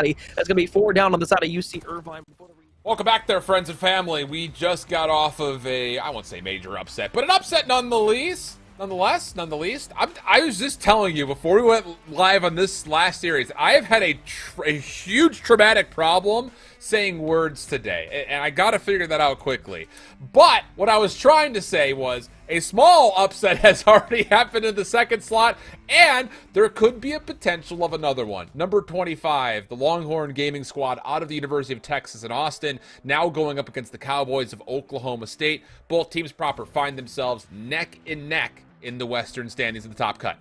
Cincinnati. That's going to be 4 down on the side of UC Irvine. Welcome back there, friends and family. We just got off of I won't say major upset, but an upset nonetheless. I was just telling you before we went live on this last series, I have had a huge traumatic problem saying words today, and I got to figure that out quickly. But what I was trying to say was a small upset has already happened in the second slot, and there could be a potential of another one. Number 25, the Longhorn Gaming Squad out of the University of Texas in Austin, now going up against the Cowboys of Oklahoma State. Both teams proper find themselves neck and neck in the Western standings in the top cut.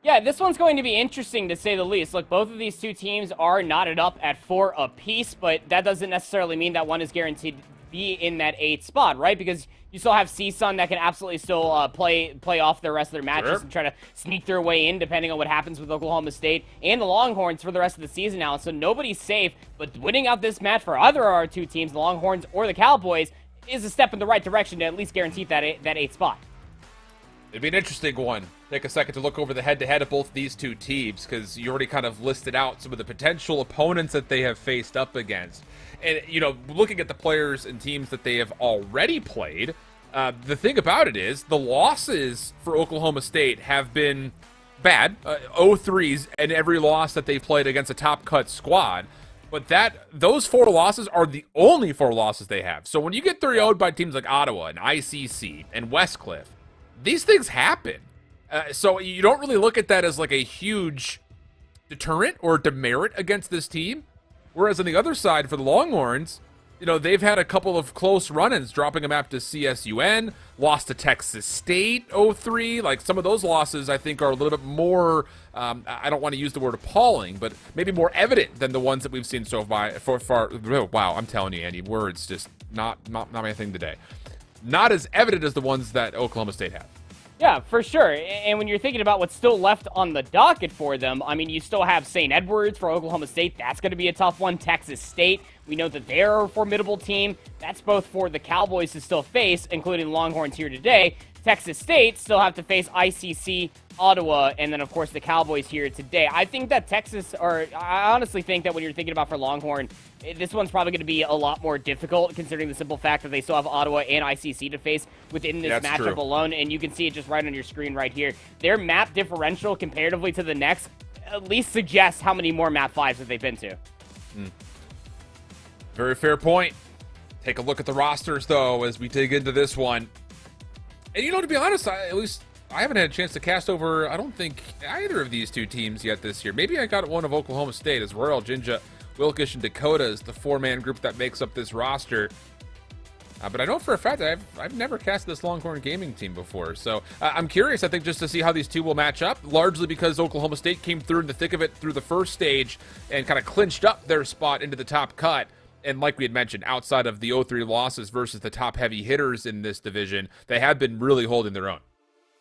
Yeah, this one's going to be interesting to say the least. Look, both of these two teams are knotted up at 4 apiece, but that doesn't necessarily mean that one is guaranteed to be in that 8th spot, right? Because you still have CSUN that can absolutely still play off the rest of their matches and try to sneak their way in, depending on what happens with Oklahoma State and the Longhorns for the rest of the season now. So nobody's safe, but winning out this match for either of our two teams, the Longhorns or the Cowboys, is a step in the right direction to at least guarantee that 8th spot. It'd be an interesting one. Take a second to look over the head-to-head of both these two teams, because you already kind of listed out some of the potential opponents that they have faced up against. And, you know, looking at the players and teams that they have already played, the thing about it is the losses for Oklahoma State have been bad. 0-3s in every loss that they've played against a top-cut squad. But those 4 losses are the only 4 losses they have. So when you get 3-0'd by teams like Ottawa and ICC and Westcliff, these things happen. So you don't really look at that as like a huge deterrent or demerit against this team. Whereas on the other side for the Longhorns, you know, they've had a couple of close run-ins, dropping a map to CSUN, lost to Texas State 0-3. Like, some of those losses I think are a little bit more, I don't want to use the word appalling, but maybe more evident than the ones that we've seen so far. Wow, I'm telling you, Andy, words just not my thing today. Not as evident as the ones that Oklahoma State have. Yeah, for sure. And when you're thinking about what's still left on the docket for them, I mean, you still have St. Edwards for Oklahoma State. That's going to be a tough one. Texas State, we know that they're a formidable team. That's both for the Cowboys to still face, including Longhorns here today. Texas State still have to face ICC, Ottawa, and then, of course, the Cowboys here today. I think that I honestly think that when you're thinking about for Longhorn, this one's probably going to be a lot more difficult, considering the simple fact that they still have Ottawa and ICC to face within this matchup alone, and you can see it just right on your screen right here. Their map differential comparatively to the next at least suggests how many more map 5s that they've been to. Very fair point. Take a look at the rosters, though, as we dig into this one. And, you know, to be honest, I haven't had a chance to cast over, I don't think, either of these two teams yet this year. Maybe I got one of Oklahoma State as Royal, Jinja, Wilkish, and Dakota is the 4-man group that makes up this roster. But I know for a fact that I've never cast this Longhorn Gaming team before. So I'm curious, I think, just to see how these two will match up, largely because Oklahoma State came through in the thick of it through the first stage and kind of clinched up their spot into the top cut. And like we had mentioned, outside of the 0-3 losses versus the top heavy hitters in this division, they have been really holding their own.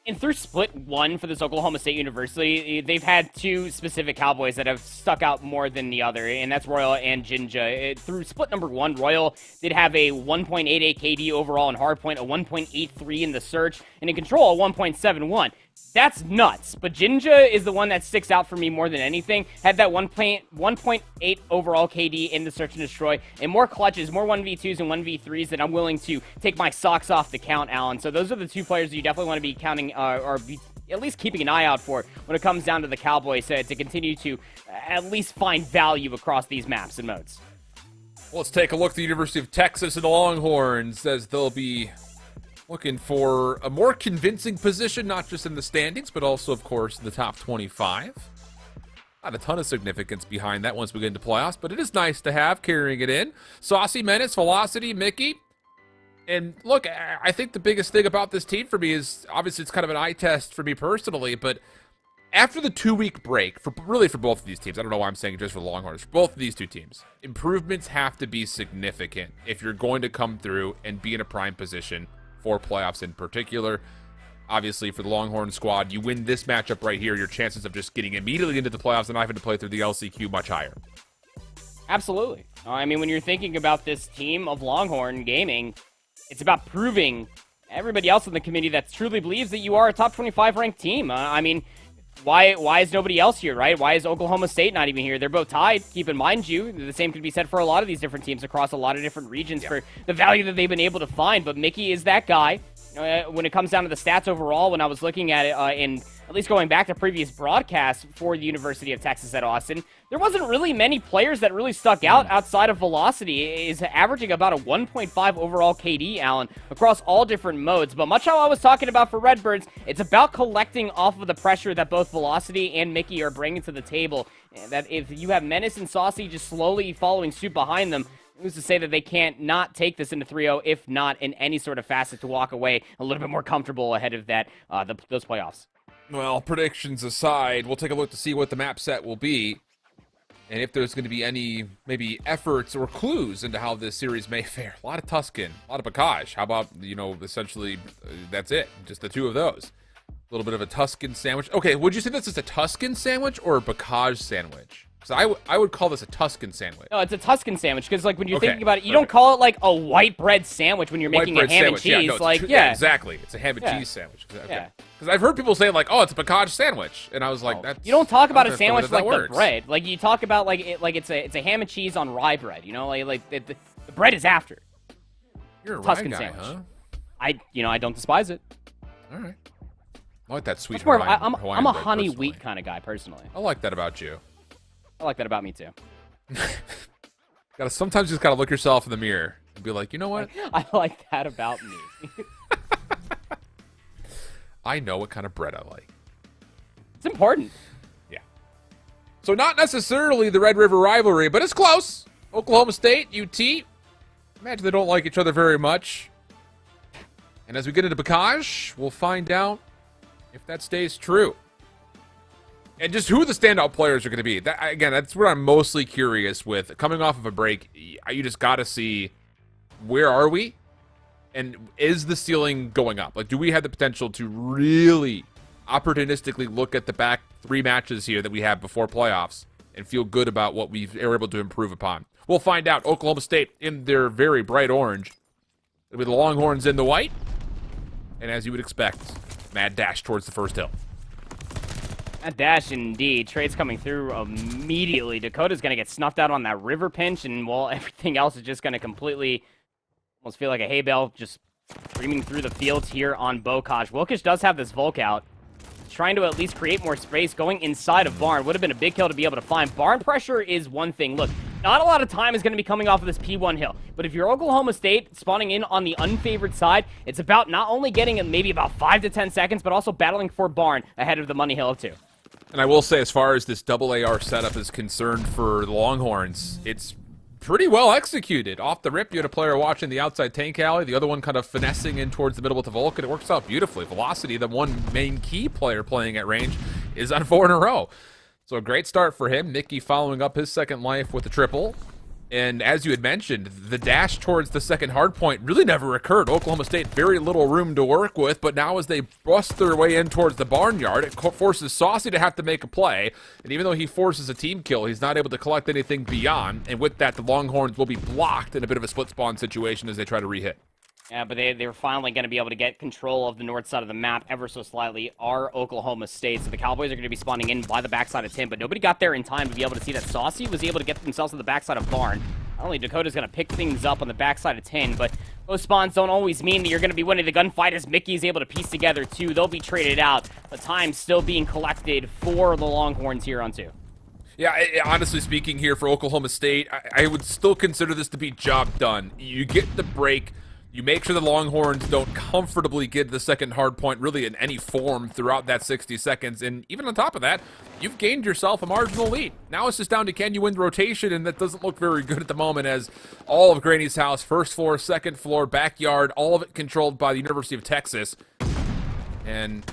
And through split 1 for this Oklahoma State University, they've had 2 specific Cowboys that have stuck out more than the other, and that's Royal and Jinja. Through split number 1, Royal did have a 1.88 KD overall in hardpoint, a 1.83 in the search, and in control, a 1.71. That's nuts, but Jinja is the one that sticks out for me more than anything. Had that 1.8 overall KD in the search and destroy, and more clutches, more 1v2s and 1v3s that I'm willing to take my socks off to count, Alan. So those are the 2 players that you definitely want to be counting, or be at least keeping an eye out for when it comes down to the Cowboys to continue to at least find value across these maps and modes. Well, let's take a look at the University of Texas and the Longhorns, as they'll be looking for a more convincing position, not just in the standings, but also, of course, in the top 25. Not a ton of significance behind that once we get into playoffs, but it is nice to have carrying it in. Saucy Menace, Velocity, Mickey. And look, I think the biggest thing about this team for me is, obviously it's kind of an eye test for me personally, but after the 2-week break, for both of these teams, I don't know why I'm saying it just for the Longhorns, for both of these two teams, improvements have to be significant if you're going to come through and be in a prime position for playoffs in particular. Obviously, for the Longhorn squad, you win this matchup right here, your chances of just getting immediately into the playoffs and not having to play through the LCQ much higher. Absolutely. I mean, when you're thinking about this team of Longhorn Gaming, it's about proving everybody else in the committee that truly believes that you are a top 25 ranked team. I mean, why is nobody else here, right? Why is Oklahoma State not even here? They're both tied. Keep in mind, the same could be said for a lot of these different teams across a lot of different regions for the value that they've been able to find. But Mickey is that guy. When it comes down to the stats overall, when I was looking at it, in at least going back to previous broadcasts for the University of Texas at Austin, there wasn't really many players that really stuck out outside of Velocity. Is averaging about a 1.5 overall KD, Alan, across all different modes. But much how I was talking about for Redbirds, it's about collecting off of the pressure that both Velocity and Mickey are bringing to the table. That if you have Menace and Saucy just slowly following suit behind them, who's to say that they can't not take this into 3-0, if not in any sort of facet, to walk away a little bit more comfortable ahead of that those playoffs? Well, predictions aside, we'll take a look to see what the map set will be, and if there's going to be any maybe efforts or clues into how this series may fare. A lot of Tuscan, a lot of Bacage. How about, essentially that's it, just the two of those. A little bit of a Tuscan sandwich. Okay, would you say this is a Tuscan sandwich or a Bacage sandwich? So I would call this a Tuscan sandwich. No, it's a Tuscan sandwich, because when you're thinking about it, you don't call it like a white bread sandwich when you're making a ham and cheese. Yeah, exactly. It's a ham and cheese sandwich. Okay. Yeah. Because I've heard people say it's a Bacage sandwich, and I was like, that's... You don't talk about a sandwich like the bread. Like you talk about it's a ham and cheese on rye bread. The bread is after. You're a Tuscan rye guy, sandwich. huh? I don't despise it. All right. I like that sweet I'm Hawaiian a bread, honey personally. wheat kind of guy personally. I like that about you. I like that about me too. Sometimes you just gotta look yourself in the mirror and be like, you know what? I like that about me. I know what kind of bread I like. It's important. Yeah. So not necessarily the Red River rivalry, but it's close. Oklahoma State, UT. Imagine they don't like each other very much. And as we get into Bacage, we'll find out if that stays true. And just who the standout players are going to be. That's what I'm mostly curious with. Coming off of a break, you just got to see, where are we? And is the ceiling going up? Like, do we have the potential to really opportunistically look at the back 3 matches here that we have before playoffs and feel good about what we are able to improve upon? We'll find out. Oklahoma State in their very bright orange. It'll be the Longhorns in the white. And as you would expect, mad dash towards the first hill. A dash indeed. Trades coming through immediately. Dakota's going to get snuffed out on that river pinch, and everything else is just going to completely almost feel like a hay bale just screaming through the fields here on Bocage. Wilkish does have this Volk out. Trying to at least create more space, going inside of Barn. Would have been a big kill to be able to find. Barn pressure is one thing. Look, not a lot of time is going to be coming off of this P1 hill. But if you're Oklahoma State spawning in on the unfavored side, it's about not only getting maybe about 5 to 10 seconds, but also battling for Barn ahead of the money hill of 2. And I will say, as far as this double AR setup is concerned for the Longhorns, it's pretty well executed. Off the rip, you had a player watching the outside tank alley, the other one kind of finessing in towards the middle with the Volk, and it works out beautifully. Velocity, the one main key player playing at range, is on 4 in a row. So a great start for him. Mickey following up his second life with a triple. And as you had mentioned, the dash towards the second hardpoint really never occurred. Oklahoma State, very little room to work with, but now as they bust their way in towards the barnyard, it forces Saucy to have to make a play. And even though he forces a team kill, he's not able to collect anything beyond. And with that, the Longhorns will be blocked in a bit of a split spawn situation as they try to re-hit. Yeah, but they're finally going to be able to get control of the north side of the map ever so slightly. Are Oklahoma State. So the Cowboys are going to be spawning in by the backside of Tim, but nobody got there in time to be able to see that Saucy was able to get themselves to the backside of Barn. Not only Dakota's going to pick things up on the backside of 10, but those spawns don't always mean that you're going to be winning the gunfight, as Mickey's able to piece together 2. They'll be traded out, but time still being collected for the Longhorns here on 2. Yeah, honestly speaking here for Oklahoma State, I would still consider this to be job done. You get the break. You make sure the Longhorns don't comfortably get the second hard point really in any form throughout that 60 seconds. And even on top of that, you've gained yourself a marginal lead. Now it's just down to, can you win the rotation? And that doesn't look very good at the moment, as all of Granny's house, first floor, second floor, backyard, all of it controlled by the University of Texas. And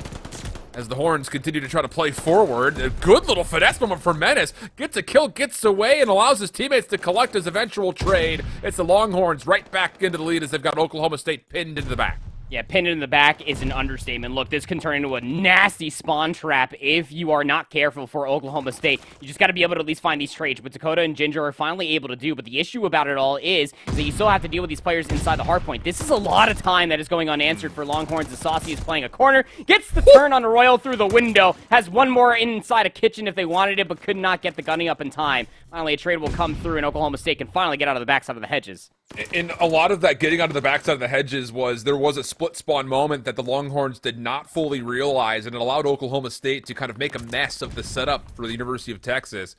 as the Horns continue to try to play forward, a good little finesse moment for Menace. Gets a kill, gets away, and allows his teammates to collect his eventual trade. It's the Longhorns right back into the lead as they've got Oklahoma State pinned into the back. Yeah, pinned in the back is an understatement. Look, this can turn into a nasty spawn trap if you are not careful for Oklahoma State. You just got to be able to at least find these trades, but Dakota and Ginger are finally able to do. But the issue about it all is that you still have to deal with these players inside the hardpoint. This is a lot of time that is going unanswered for Longhorns. The Saucy is playing a corner, gets the turn on the Royal through the window, has one more inside a kitchen if they wanted it, but could not get the gunning up in time. Finally, a trade will come through, and Oklahoma State can finally get out of the backside of the hedges. And a lot of that getting out of the backside of the hedges was there was a split spawn moment that the Longhorns did not fully realize, and it allowed Oklahoma State to kind of make a mess of the setup for the University of Texas.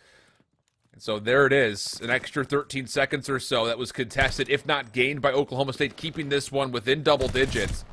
And so there it is, an extra 13 seconds or so that was contested, if not gained by Oklahoma State, keeping this one within double digits.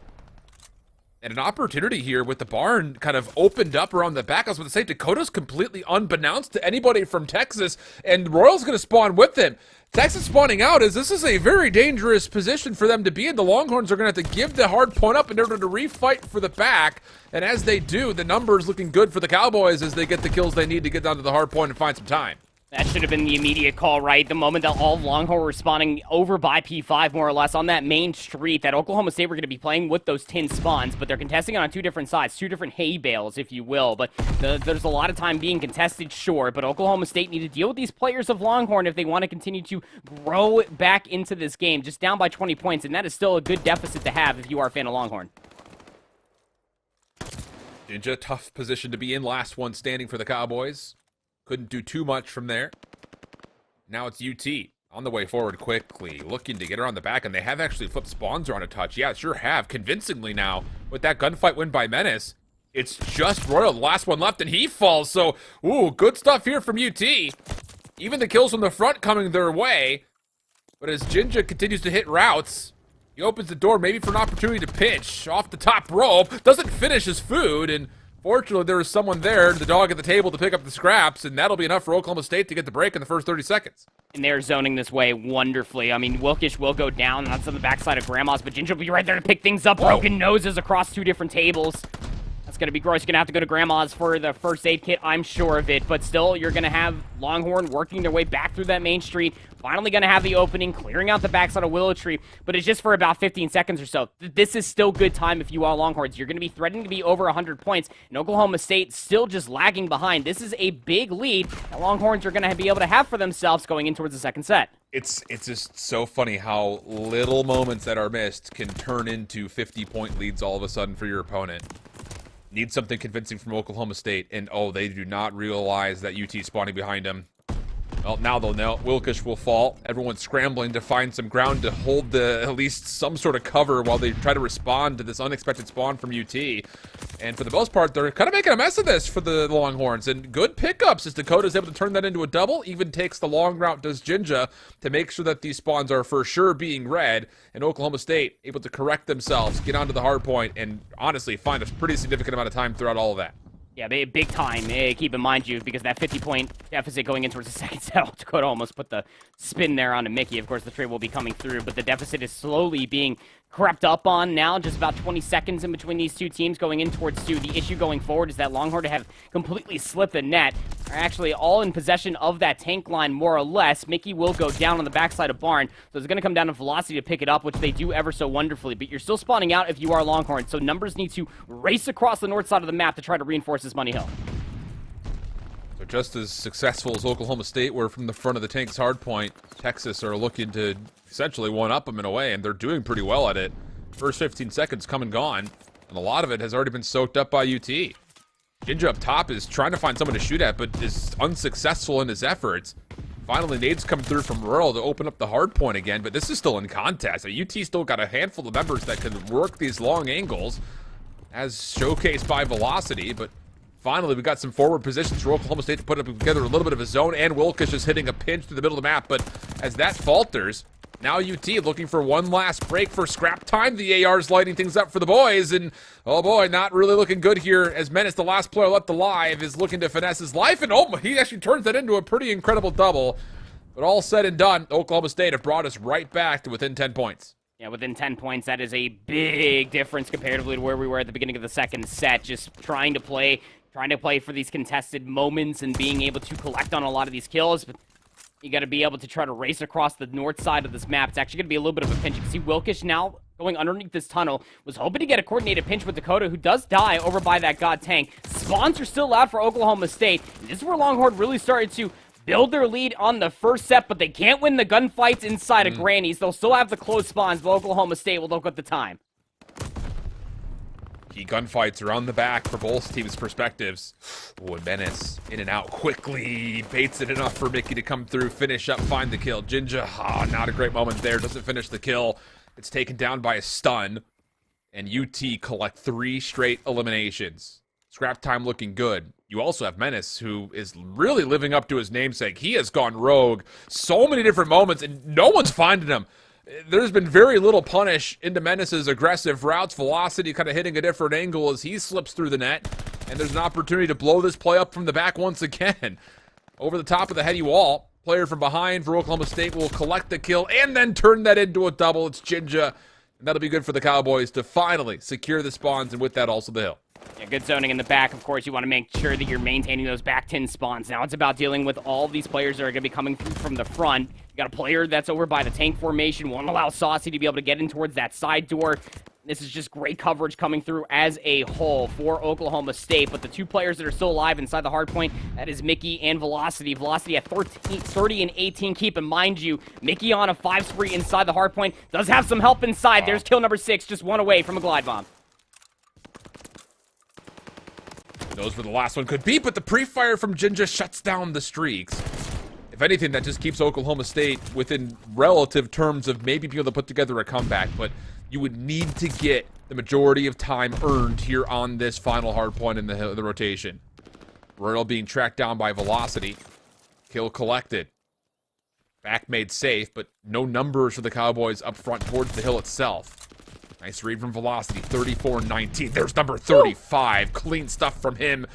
And an opportunity here with the barn kind of opened up around the back. I was going to say, Dakota's completely unbeknownst to anybody from Texas, and Royal's going to spawn with him. Texas spawning out is this is a very dangerous position for them to be in. The Longhorns are going to have to give the hard point up in order to refight for the back. And as they do, the numbers looking good for the Cowboys as they get the kills they need to get down to the hard point and find some time. That should have been the immediate call, right? The moment that all of Longhorn were spawning over by P5, more or less, on that main street, that Oklahoma State were going to be playing with those tin spawns, but they're contesting it on two different sides, two different hay bales, if you will. But there's a lot of time being contested, sure, but Oklahoma State need to deal with these players of Longhorn if they want to continue to grow back into this game, just down by 20 points, and that is still a good deficit to have if you are a fan of Longhorn. Ninja, tough position to be in, last one standing for the Cowboys. Couldn't do too much from there. Now it's UT on the way forward quickly, looking to get around the back, and they have actually flipped spawns around a touch. Yeah, sure have, convincingly now, with that gunfight win by Menace. It's just Royal, the last one left, and he falls, so, ooh, good stuff here from UT. Even the kills from the front coming their way, but as Jinja continues to hit routes, he opens the door maybe for an opportunity to pitch off the top rope, doesn't finish his food, and fortunately, there is someone there, the dog at the table, to pick up the scraps, and that'll be enough for Oklahoma State to get the break in the first 30 seconds. And they're zoning this way wonderfully. I mean, Wilkish will go down. That's on the backside of Grandma's, but Ginger will be right there to pick things up. Whoa. Broken noses across two different tables. That's going to be gross. You're going to have to go to Grandma's for the first aid kit, I'm sure of it. But still, you're going to have Longhorn working their way back through that main street. Finally going to have the opening, clearing out the backside of Willow Tree. But it's just for about 15 seconds or so. This is still good time if you are Longhorns. You're going to be threatening to be over 100 points. And Oklahoma State still just lagging behind. This is a big lead that Longhorns are going to be able to have for themselves going in towards the second set. It's just so funny how little moments that are missed can turn into 50-point leads all of a sudden for your opponent. Need something convincing from Oklahoma State, and oh, they do not realize that UT spawning behind them. Well, now they'll know. Wilkish will fall. Everyone's scrambling to find some ground to hold at least some sort of cover while they try to respond to this unexpected spawn from UT. And for the most part, they're kind of making a mess of this for the Longhorns. And good pickups as Dakota's able to turn that into a double. Even takes the long route, does Jinja, to make sure that these spawns are for sure being read. And Oklahoma State able to correct themselves, get onto the hard point, and honestly find a pretty significant amount of time throughout all of that. Yeah, big time. Keep in mind, you, because that 50-point deficit going in towards the second set, Dakota almost put the spin there onto Mickey. Of course, the trade will be coming through, but the deficit is slowly being crept up on now. Just about 20 seconds in between these two teams going in towards two. The issue going forward is that Longhorn have completely slipped the net. Are actually all in possession of that tank line, more or less. Mickey will go down on the backside of Barn, so it's going to come down to velocity to pick it up, which they do ever so wonderfully. But you're still spawning out if you are Longhorn, so numbers need to race across the north side of the map to try to reinforce this Money Hill. So just as successful as Oklahoma State were from the front of the tank's hard point, Texas are looking to essentially one-up them in a way, and they're doing pretty well at it. First 15 seconds come and gone, and a lot of it has already been soaked up by UT. Jinja up top is trying to find someone to shoot at, but is unsuccessful in his efforts. Finally, nades come through from Royal to open up the hard point again, but this is still in contest. UT still got a handful of members that can work these long angles, as showcased by velocity, but finally, we got some forward positions for Oklahoma State to put up together a little bit of a zone, and Wilkish is hitting a pinch through the middle of the map, but as that falters, now UT looking for one last break for scrap time. The AR's lighting things up for the boys, and oh boy, not really looking good here as Menace, the last player left alive, is looking to finesse his life, and oh, he actually turns that into a pretty incredible double. But all said and done, Oklahoma State have brought us right back to within 10 points. Yeah, within 10 points, that is a big difference comparatively to where we were at the beginning of the second set. Just trying to play for these contested moments and being able to collect on a lot of these kills. But you got to be able to try to race across the north side of this map. It's actually going to be a little bit of a pinch. You can see Wilkish now going underneath this tunnel. Was hoping to get a coordinated pinch with Dakota, who does die over by that God tank. Spawns are still allowed for Oklahoma State. And this is where Longhorn really started to build their lead on the first set, but they can't win the gunfights inside of Granny's. They'll still have the close spawns, but Oklahoma State will look at the time. Key gunfights are on the back for both teams' perspectives. Oh, and Menace in and out quickly. Baits it enough for Mickey to come through, finish up, find the kill. Jinja, not a great moment there. Doesn't finish the kill. It's taken down by a stun. And UT collect 3 straight eliminations. Scrap time looking good. You also have Menace, who is really living up to his namesake. He has gone rogue so many different moments, and no one's finding him. There's been very little punish into Menace's aggressive routes. Velocity kind of hitting a different angle as he slips through the net. And there's an opportunity to blow this play up from the back once again. Over the top of the heady wall. Player from behind for Oklahoma State will collect the kill and then turn that into a double. It's Jinja. And that'll be good for the Cowboys to finally secure the spawns, and with that also the hill. Yeah, good zoning in the back. Of course, you want to make sure that you're maintaining those back 10 spawns. Now it's about dealing with all these players that are going to be coming through from the front. You got a player that's over by the tank formation. Won't allow Saucy to be able to get in towards that side door. This is just great coverage coming through as a whole for Oklahoma State. But the 2 players that are still alive inside the hard point, that is Mickey and Velocity. Velocity at 30 and 18. Keep in mind you, Mickey on a 5 spree inside the hard point. Does have some help inside. There's kill number 6, just 1 away from a glide bomb. Knows where the last one could be, but the pre-fire from Jinja shuts down the streaks. If anything, that just keeps Oklahoma State within relative terms of maybe being able to put together a comeback, but you would need to get the majority of time earned here on this final hard point in the rotation. Royal being tracked down by Velocity. Kill collected. Back made safe, but no numbers for the Cowboys up front towards the hill itself. Nice read from Velocity, 34-19. There's number 35. Clean stuff from him.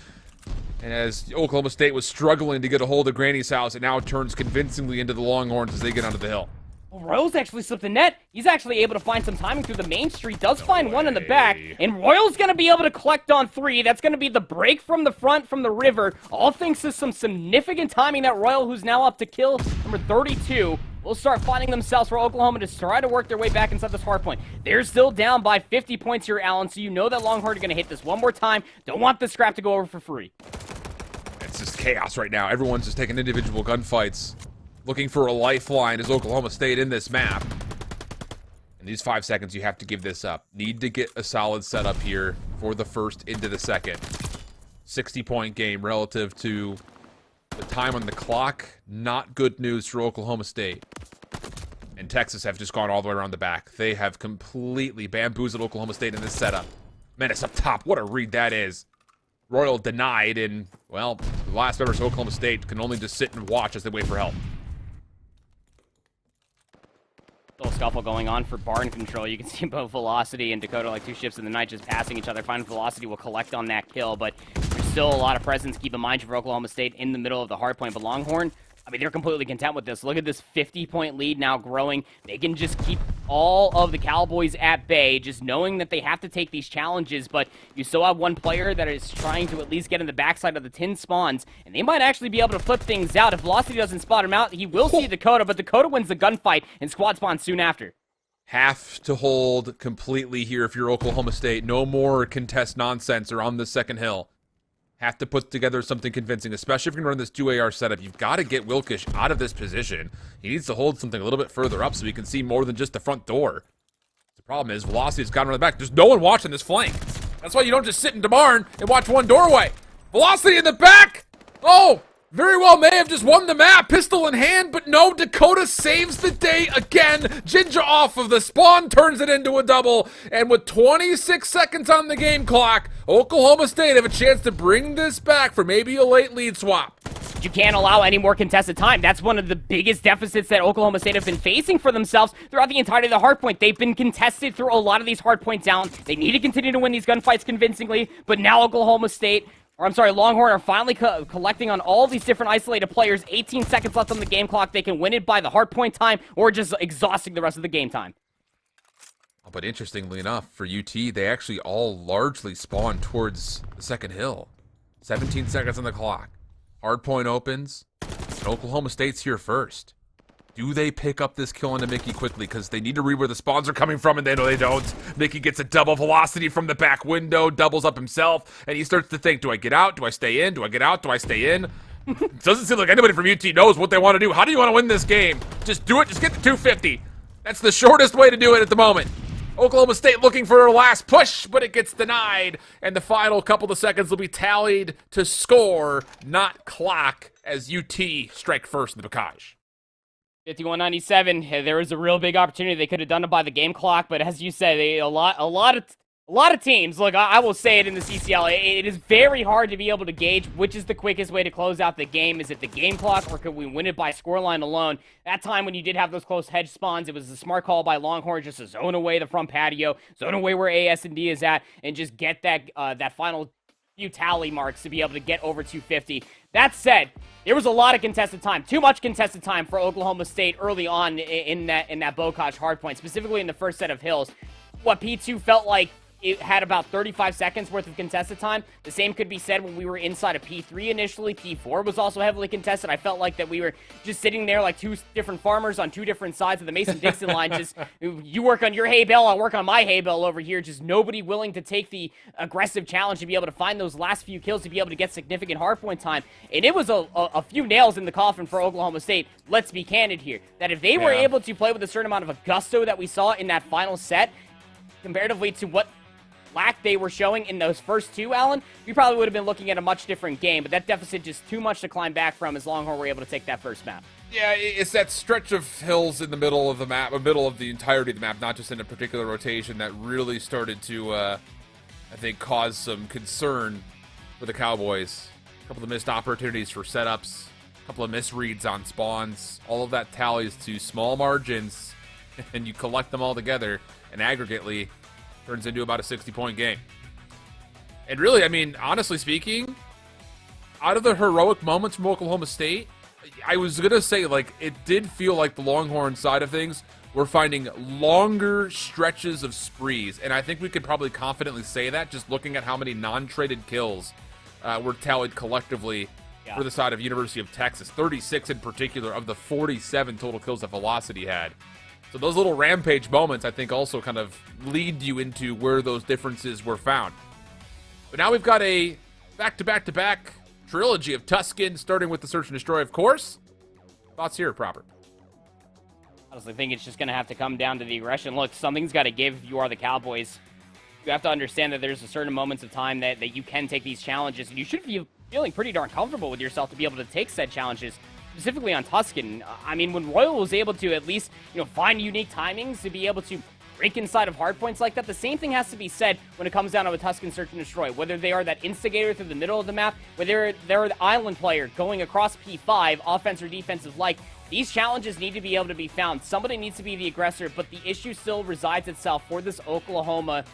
And as Oklahoma State was struggling to get a hold of Granny's house, it now turns convincingly into the Longhorns as they get onto the hill. Well, Royals actually slipped the net. He's actually able to find some timing through the main street. Does find one in the back. And Royals going to be able to collect on 3. That's going to be the break from the front from the river. All thanks to some significant timing that Royal, who's now up to kill number 32, will start finding themselves for Oklahoma to try to work their way back inside this hard point. They're still down by 50 points here, Allen, so you know that Longhorn are going to hit this one more time. Don't want this scrap to go over for free. It's just chaos right now. Everyone's just taking individual gunfights, looking for a lifeline as Oklahoma State in this map. In these 5 seconds, you have to give this up. Need to get a solid setup here for the first into the second. 60-point game relative to the time on the clock. Not good news for Oklahoma State. And Texas have just gone all the way around the back. They have completely bamboozled Oklahoma State in this setup. Menace up top. What a read that is. Royal denied, and, well, the last members of Oklahoma State can only just sit and watch as they wait for help. Little scuffle going on for barn control. You can see both Velocity and Dakota, like 2 ships in the night, just passing each other. Final Velocity will collect on that kill, but there's still a lot of presence. Keep in mind for Oklahoma State in the middle of the hard point, but Longhorn, I mean, they're completely content with this. Look at this 50-point lead now growing. They can just keep all of the Cowboys at bay, just knowing that they have to take these challenges, but you still have one player that is trying to at least get in the backside of the 10 spawns, and they might actually be able to flip things out. If Velocity doesn't spot him out, he will see Dakota, but Dakota wins the gunfight and squad spawns soon after. Have to hold completely here if you're Oklahoma State. No more contest nonsense around the second hill. Have to put together something convincing, especially if you're going to run this 2AR setup. You've got to get Wilkish out of this position. He needs to hold something a little bit further up so he can see more than just the front door. The problem is Velocity's got him on the back. There's no one watching this flank. That's why you don't just sit in DeMarn and watch one doorway. Velocity in the back! Oh! Very well may have just won the map, pistol in hand, but no, Dakota saves the day again. Jinja off of the spawn, turns it into a double, and with 26 seconds on the game clock, Oklahoma State have a chance to bring this back for maybe a late lead swap. You can't allow any more contested time. That's one of the biggest deficits that Oklahoma State have been facing for themselves throughout the entirety of the hardpoint. They've been contested through a lot of these hardpoint downs. They need to continue to win these gunfights convincingly, but now Oklahoma State, or I'm sorry, Longhorn are finally collecting on all these different isolated players. 18 seconds left on the game clock. They can win it by the hardpoint time or just exhausting the rest of the game time. But interestingly enough, for UT, they actually all largely spawn towards the second hill. 17 seconds on the clock. Hardpoint opens, and Oklahoma State's here first. Do they pick up this kill into Mickey quickly? Because they need to read where the spawns are coming from, and they know they don't. Mickey gets a double velocity from the back window, doubles up himself, and he starts to think, do I get out? Do I stay in? Do I get out? Do I stay in? It doesn't seem like anybody from UT knows what they want to do. How do you want to win this game? Just do it. Just get to 250. That's the shortest way to do it at the moment. Oklahoma State looking for their last push, but it gets denied, and the final couple of seconds will be tallied to score, not clock, as UT strike first in the Bocage. 51-97. There was a real big opportunity. They could have done it by the game clock, but as you said, a lot of teams. Look, I will say it in the CCL. It is very hard to be able to gauge which is the quickest way to close out the game. Is it the game clock, or could we win it by scoreline alone? That time when you did have those close hedge spawns, it was a smart call by Longhorn just to zone away the front patio, zone away where AS and D is at, and just get that final few tally marks to be able to get over 250. That said, there was a lot of contested time, too much contested time for Oklahoma State early on in that Bocage hardpoint, specifically in the first set of hills. What P2 felt like it had about 35 seconds worth of contested time. The same could be said when we were inside of P3 initially. P4 was also heavily contested. I felt like that we were just sitting there like two different farmers on two different sides of the Mason-Dixon line. Just, you work on your hay bale, I'll work on my hay bale over here. Just nobody willing to take the aggressive challenge to be able to find those last few kills to be able to get significant hardpoint time. And it was a few nails in the coffin for Oklahoma State. Let's be candid here. That if they were able to play with a certain amount of gusto that we saw in that final set, comparatively to what lack they were showing in those first two, Alan, we probably would have been looking at a much different game, but that deficit just too much to climb back from as Longhorn were able to take that first map. Yeah, it's that stretch of hills in the middle of the map, middle of the entirety of the map, not just in a particular rotation, that really started to, I think, cause some concern for the Cowboys. A couple of missed opportunities for setups, a couple of misreads on spawns. All of that tallies to small margins, and you collect them all together, and aggregately turns into about a 60-point game. And really, I mean, honestly speaking, out of the heroic moments from Oklahoma State, I was going to say, like, it did feel like the Longhorn side of things were finding longer stretches of sprees. And I think we could probably confidently say that just looking at how many non-traded kills were tallied collectively for the side of University of Texas. 36 in particular of the 47 total kills that Velocity had. So those little rampage moments, I think, also kind of lead you into where those differences were found. But now we've got a back-to-back-to-back trilogy of Tuscan, starting with the Search and Destroy, of course. Thoughts here, Proper? Honestly, I think it's just going to have to come down to the aggression. Look, something's got to give if you are the Cowboys. You have to understand that there's a certain moments of time that you can take these challenges, and you should be feeling pretty darn comfortable with yourself to be able to take said challenges. Specifically on Tuscan, I mean, when Royal was able to at least, find unique timings to be able to break inside of hardpoints like that, the same thing has to be said when it comes down to a Tuscan Search and Destroy. Whether they are that instigator through the middle of the map, whether they're the island player going across P5, offense or defensive like, these challenges need to be able to be found. Somebody needs to be the aggressor, but the issue still resides itself for this Oklahoma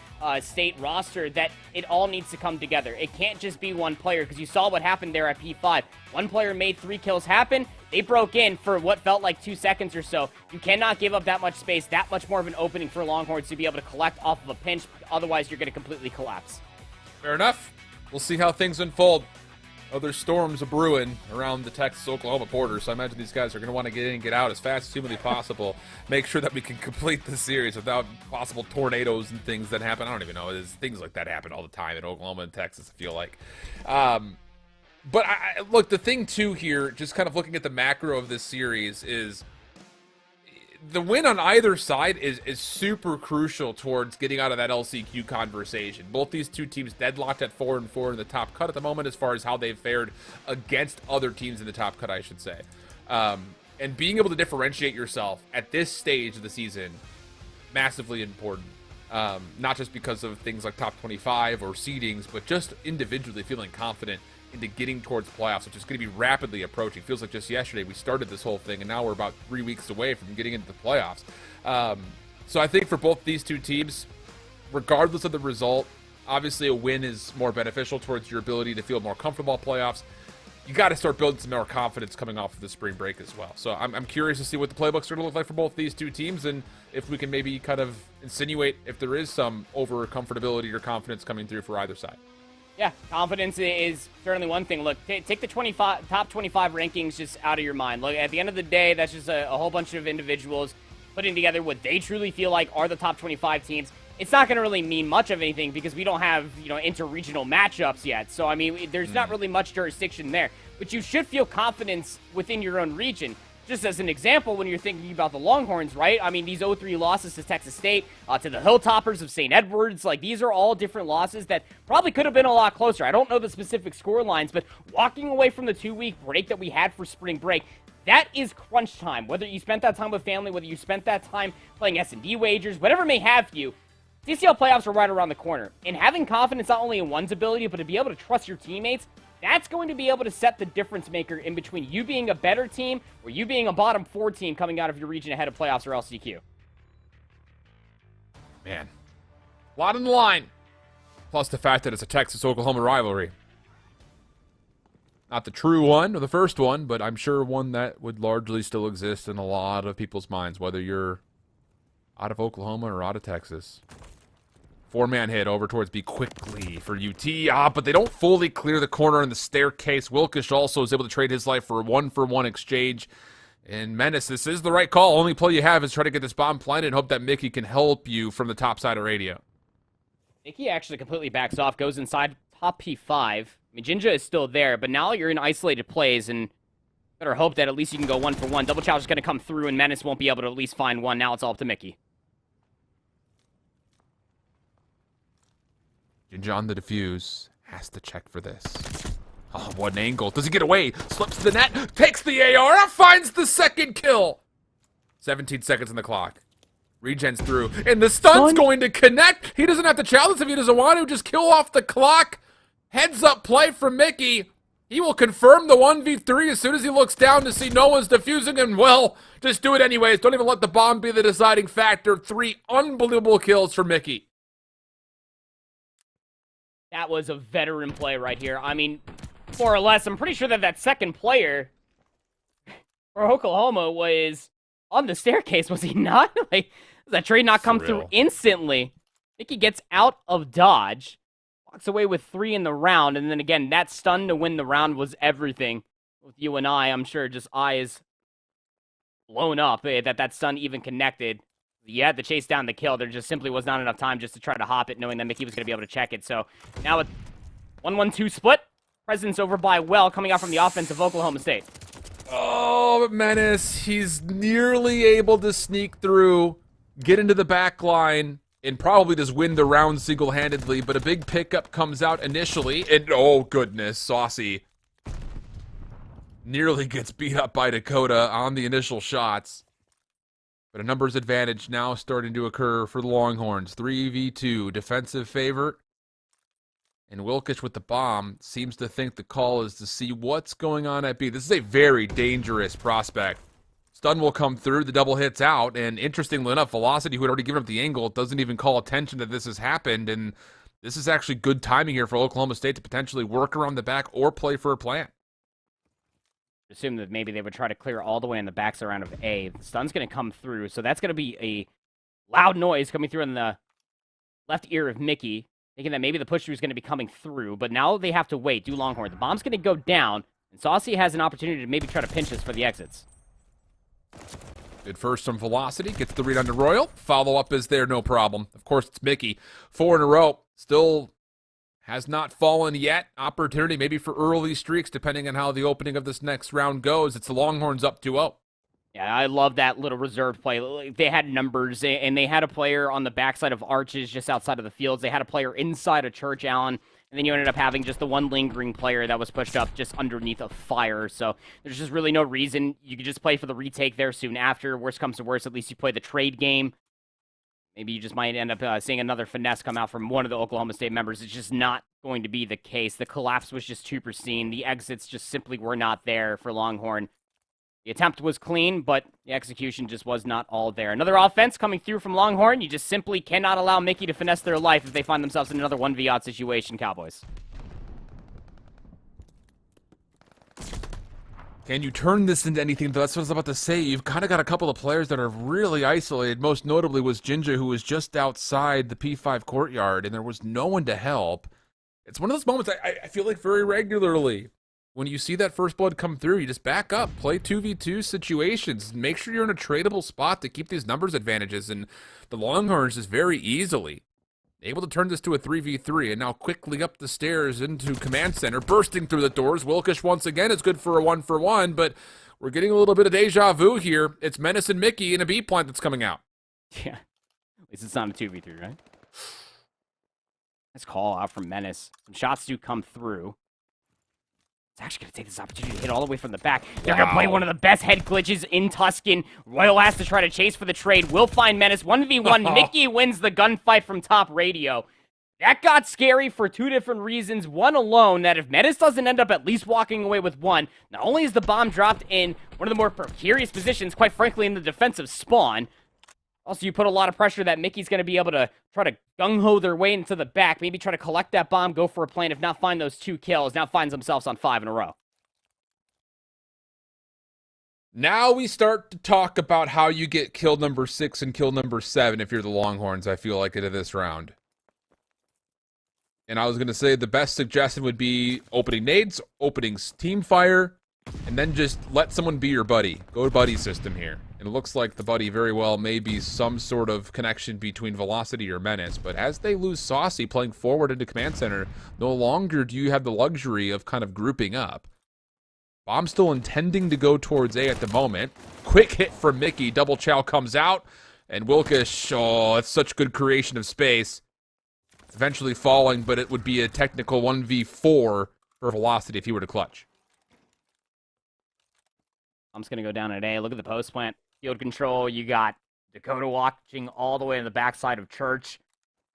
State roster that it all needs to come together. It can't just be one player, because you saw what happened there at P5. One player made 3 kills happen. They broke in for what felt like 2 seconds or so. You cannot give up that much space, that much more of an opening for Longhorns to be able to collect off of a pinch. Otherwise, you're going to completely collapse. Fair enough. We'll see how things unfold. Other storms are brewing around the Texas-Oklahoma border, so I imagine these guys are going to want to get in and get out as fast as humanly possible. Make sure that we can complete the series without possible tornadoes and things that happen. I don't even know. Things like that happen all the time in Oklahoma and Texas, I feel like. But look, the thing, too, here, just kind of looking at the macro of this series, is the win on either side is super crucial towards getting out of that LCQ conversation. Both these two teams deadlocked at 4-4 in the top cut at the moment as far as how they've fared against other teams in the top cut, I should say. And being able to differentiate yourself at this stage of the season, massively important. Not just because of things like top 25 or seedings, but just individually feeling confident into getting towards playoffs, which is going to be rapidly approaching. Feels like just yesterday we started this whole thing, and now we're about 3 weeks away from getting into the playoffs. So I think for both these two teams, regardless of the result, obviously a win is more beneficial towards your ability to feel more comfortable at playoffs. You got to start building some more confidence coming off of the spring break as well. So I'm curious to see what the playbooks are going to look like for both these two teams, and if we can maybe kind of insinuate if there is some over comfortability or confidence coming through for either side. Yeah, confidence is certainly one thing. Look, take the top 25 rankings just out of your mind. Look, at the end of the day, that's just a whole bunch of individuals putting together what they truly feel like are the top 25 teams. It's not going to really mean much of anything because we don't have, inter-regional matchups yet. So, I mean, there's not really much jurisdiction there. But you should feel confidence within your own region. Just as an example, when you're thinking about the Longhorns, right? I mean, these 0-3 losses to Texas State, to the Hilltoppers of St. Edwards, like, these are all different losses that probably could have been a lot closer. I don't know the specific score lines, but walking away from the 2-week break that we had for spring break, that is crunch time. Whether you spent that time with family, whether you spent that time playing S&D wagers, whatever may have you, CCL playoffs are right around the corner. And having confidence not only in one's ability, but to be able to trust your teammates, that's going to be able to set the difference maker in between you being a better team or you being a bottom 4 team coming out of your region ahead of playoffs or LCQ. Man, a lot on the line. Plus the fact that it's a Texas-Oklahoma rivalry. Not the true one or the first one, but I'm sure one that would largely still exist in a lot of people's minds, whether you're out of Oklahoma or out of Texas. 4-man hit over towards B quickly for UT. But they don't fully clear the corner in the staircase. Wilkish also is able to trade his life for a 1-for-1 exchange. And Menace, this is the right call. Only play you have is try to get this bomb planted and hope that Mickey can help you from the top side of radio. Mickey actually completely backs off, goes inside top P5. I mean, Jinja is still there, but now you're in isolated plays, and better hope that at least you can go 1-for-1. Double challenge is going to come through, and Menace won't be able to at least find one. Now it's all up to Mickey. Jinja on the defuse. Has to check for this. Oh, what an angle. Does he get away? Slips to the net. Takes the AR. Finds the second kill. 17 seconds on the clock. Regens through. And the stun's going to connect. He doesn't have to challenge if he doesn't want to. Just kill off the clock. Heads up play from Mickey. He will confirm the 1v3 as soon as he looks down to see no one's defusing him. Well, just do it anyways. Don't even let the bomb be the deciding factor. 3 unbelievable kills for Mickey. That was a veteran play right here. I mean, more or less, I'm pretty sure that second player for Oklahoma was on the staircase, was he not? Like, does that trade not come through instantly? Mickey gets out of dodge, walks away with 3 in the round, and then again, that stun to win the round was everything. With you and I'm sure just eyes blown up that stun even connected. You had to chase down the kill. There just simply was not enough time just to try to hop it, knowing that Mickey was going to be able to check it. So now a 1-1-2 split. Presence over by Well coming out from the offense of Oklahoma State. Oh, Menace. He's nearly able to sneak through, get into the back line, and probably just win the round single-handedly. But a big pickup comes out initially, and oh, goodness, Saucy nearly gets beat up by Dakota on the initial shots. But a numbers advantage now starting to occur for the Longhorns. 3v2, defensive favorite. And Wilkish with the bomb seems to think the call is to see what's going on at B. This is a very dangerous prospect. Stun will come through, the double hits out, and interestingly enough, Velocity, who had already given up the angle, doesn't even call attention that this has happened, and this is actually good timing here for Oklahoma State to potentially work around the back or play for a plant. Assume that maybe they would try to clear all the way in the back surround of A. The stun's going to come through, so that's going to be a loud noise coming through in the left ear of Mickey, thinking that maybe the push through is going to be coming through, but now they have to wait. Do Longhorn. The bomb's going to go down, and Saucy has an opportunity to maybe try to pinch this for the exits. Good first from Velocity, gets the read onto Royal. Follow-up is there, no problem. Of course, it's Mickey. 4 in a row. Still has not fallen yet. Opportunity maybe for early streaks, depending on how the opening of this next round goes. It's the Longhorns up 2-0. Yeah, I love that little reserved play. They had numbers, and they had a player on the backside of Arches just outside of the fields. They had a player inside of Church Allen, and then you ended up having just the one lingering player that was pushed up just underneath a fire. So there's just really no reason. You could just play for the retake there soon after. Worst comes to worst, at least you play the trade game. Maybe you just might end up seeing another finesse come out from one of the Oklahoma State members. It's just not going to be the case. The collapse was just too pristine. The exits just simply were not there for Longhorn. The attempt was clean, but the execution just was not all there. Another offense coming through from Longhorn. You just simply cannot allow Mickey to finesse their life if they find themselves in another 1v-odd situation, Cowboys. Can you turn this into anything? That's what I was about to say. You've kind of got a couple of players that are really isolated. Most notably was Jinja, who was just outside the P5 courtyard, and there was no one to help. It's one of those moments I feel like very regularly. When you see that first blood come through, you just back up, play 2v2 situations, make sure you're in a tradable spot to keep these numbers advantages, and the Longhorns just very easily able to turn this to a 3v3, and now quickly up the stairs into command center, bursting through the doors. Wilkish once again is good for a 1-for-1, but we're getting a little bit of deja vu here. It's Menace and Mickey in a B plant that's coming out. Yeah, at least it's not a 2v3, right? Nice call out from Menace. Some shots do come through. It's actually going to take this opportunity to hit all the way from the back. They're going to play one of the best head glitches in Tuscan. Royal has to try to chase for the trade. Will find Menace. 1v1. Mickey wins the gunfight from top radio. That got scary for two different reasons. One alone, that if Menace doesn't end up at least walking away with one, not only is the bomb dropped in one of the more precarious positions, quite frankly, in the defensive spawn, also, you put a lot of pressure that Mickey's going to be able to try to gung-ho their way into the back, maybe try to collect that bomb, go for a plant, if not find those 2 kills, now finds themselves on 5 in a row. Now we start to talk about how you get kill number 6 and kill number 7 if you're the Longhorns, I feel like, into this round. And I was going to say the best suggestion would be opening nades, opening team fire, and then just let someone be your buddy. Go to buddy system here. And it looks like the buddy very well may be some sort of connection between Velocity or Menace, but as they lose Saucy playing forward into command center, no longer do you have the luxury of kind of grouping up. Bomb still intending to go towards A at the moment. Quick hit from Mickey. Double chow comes out. And Wilkish, oh, that's such good creation of space. It's eventually falling, but it would be a technical 1v4 for Velocity if he were to clutch. I'm just going to go down at A. Look at the post plant. Field control. You got Dakota watching all the way in the backside of Church.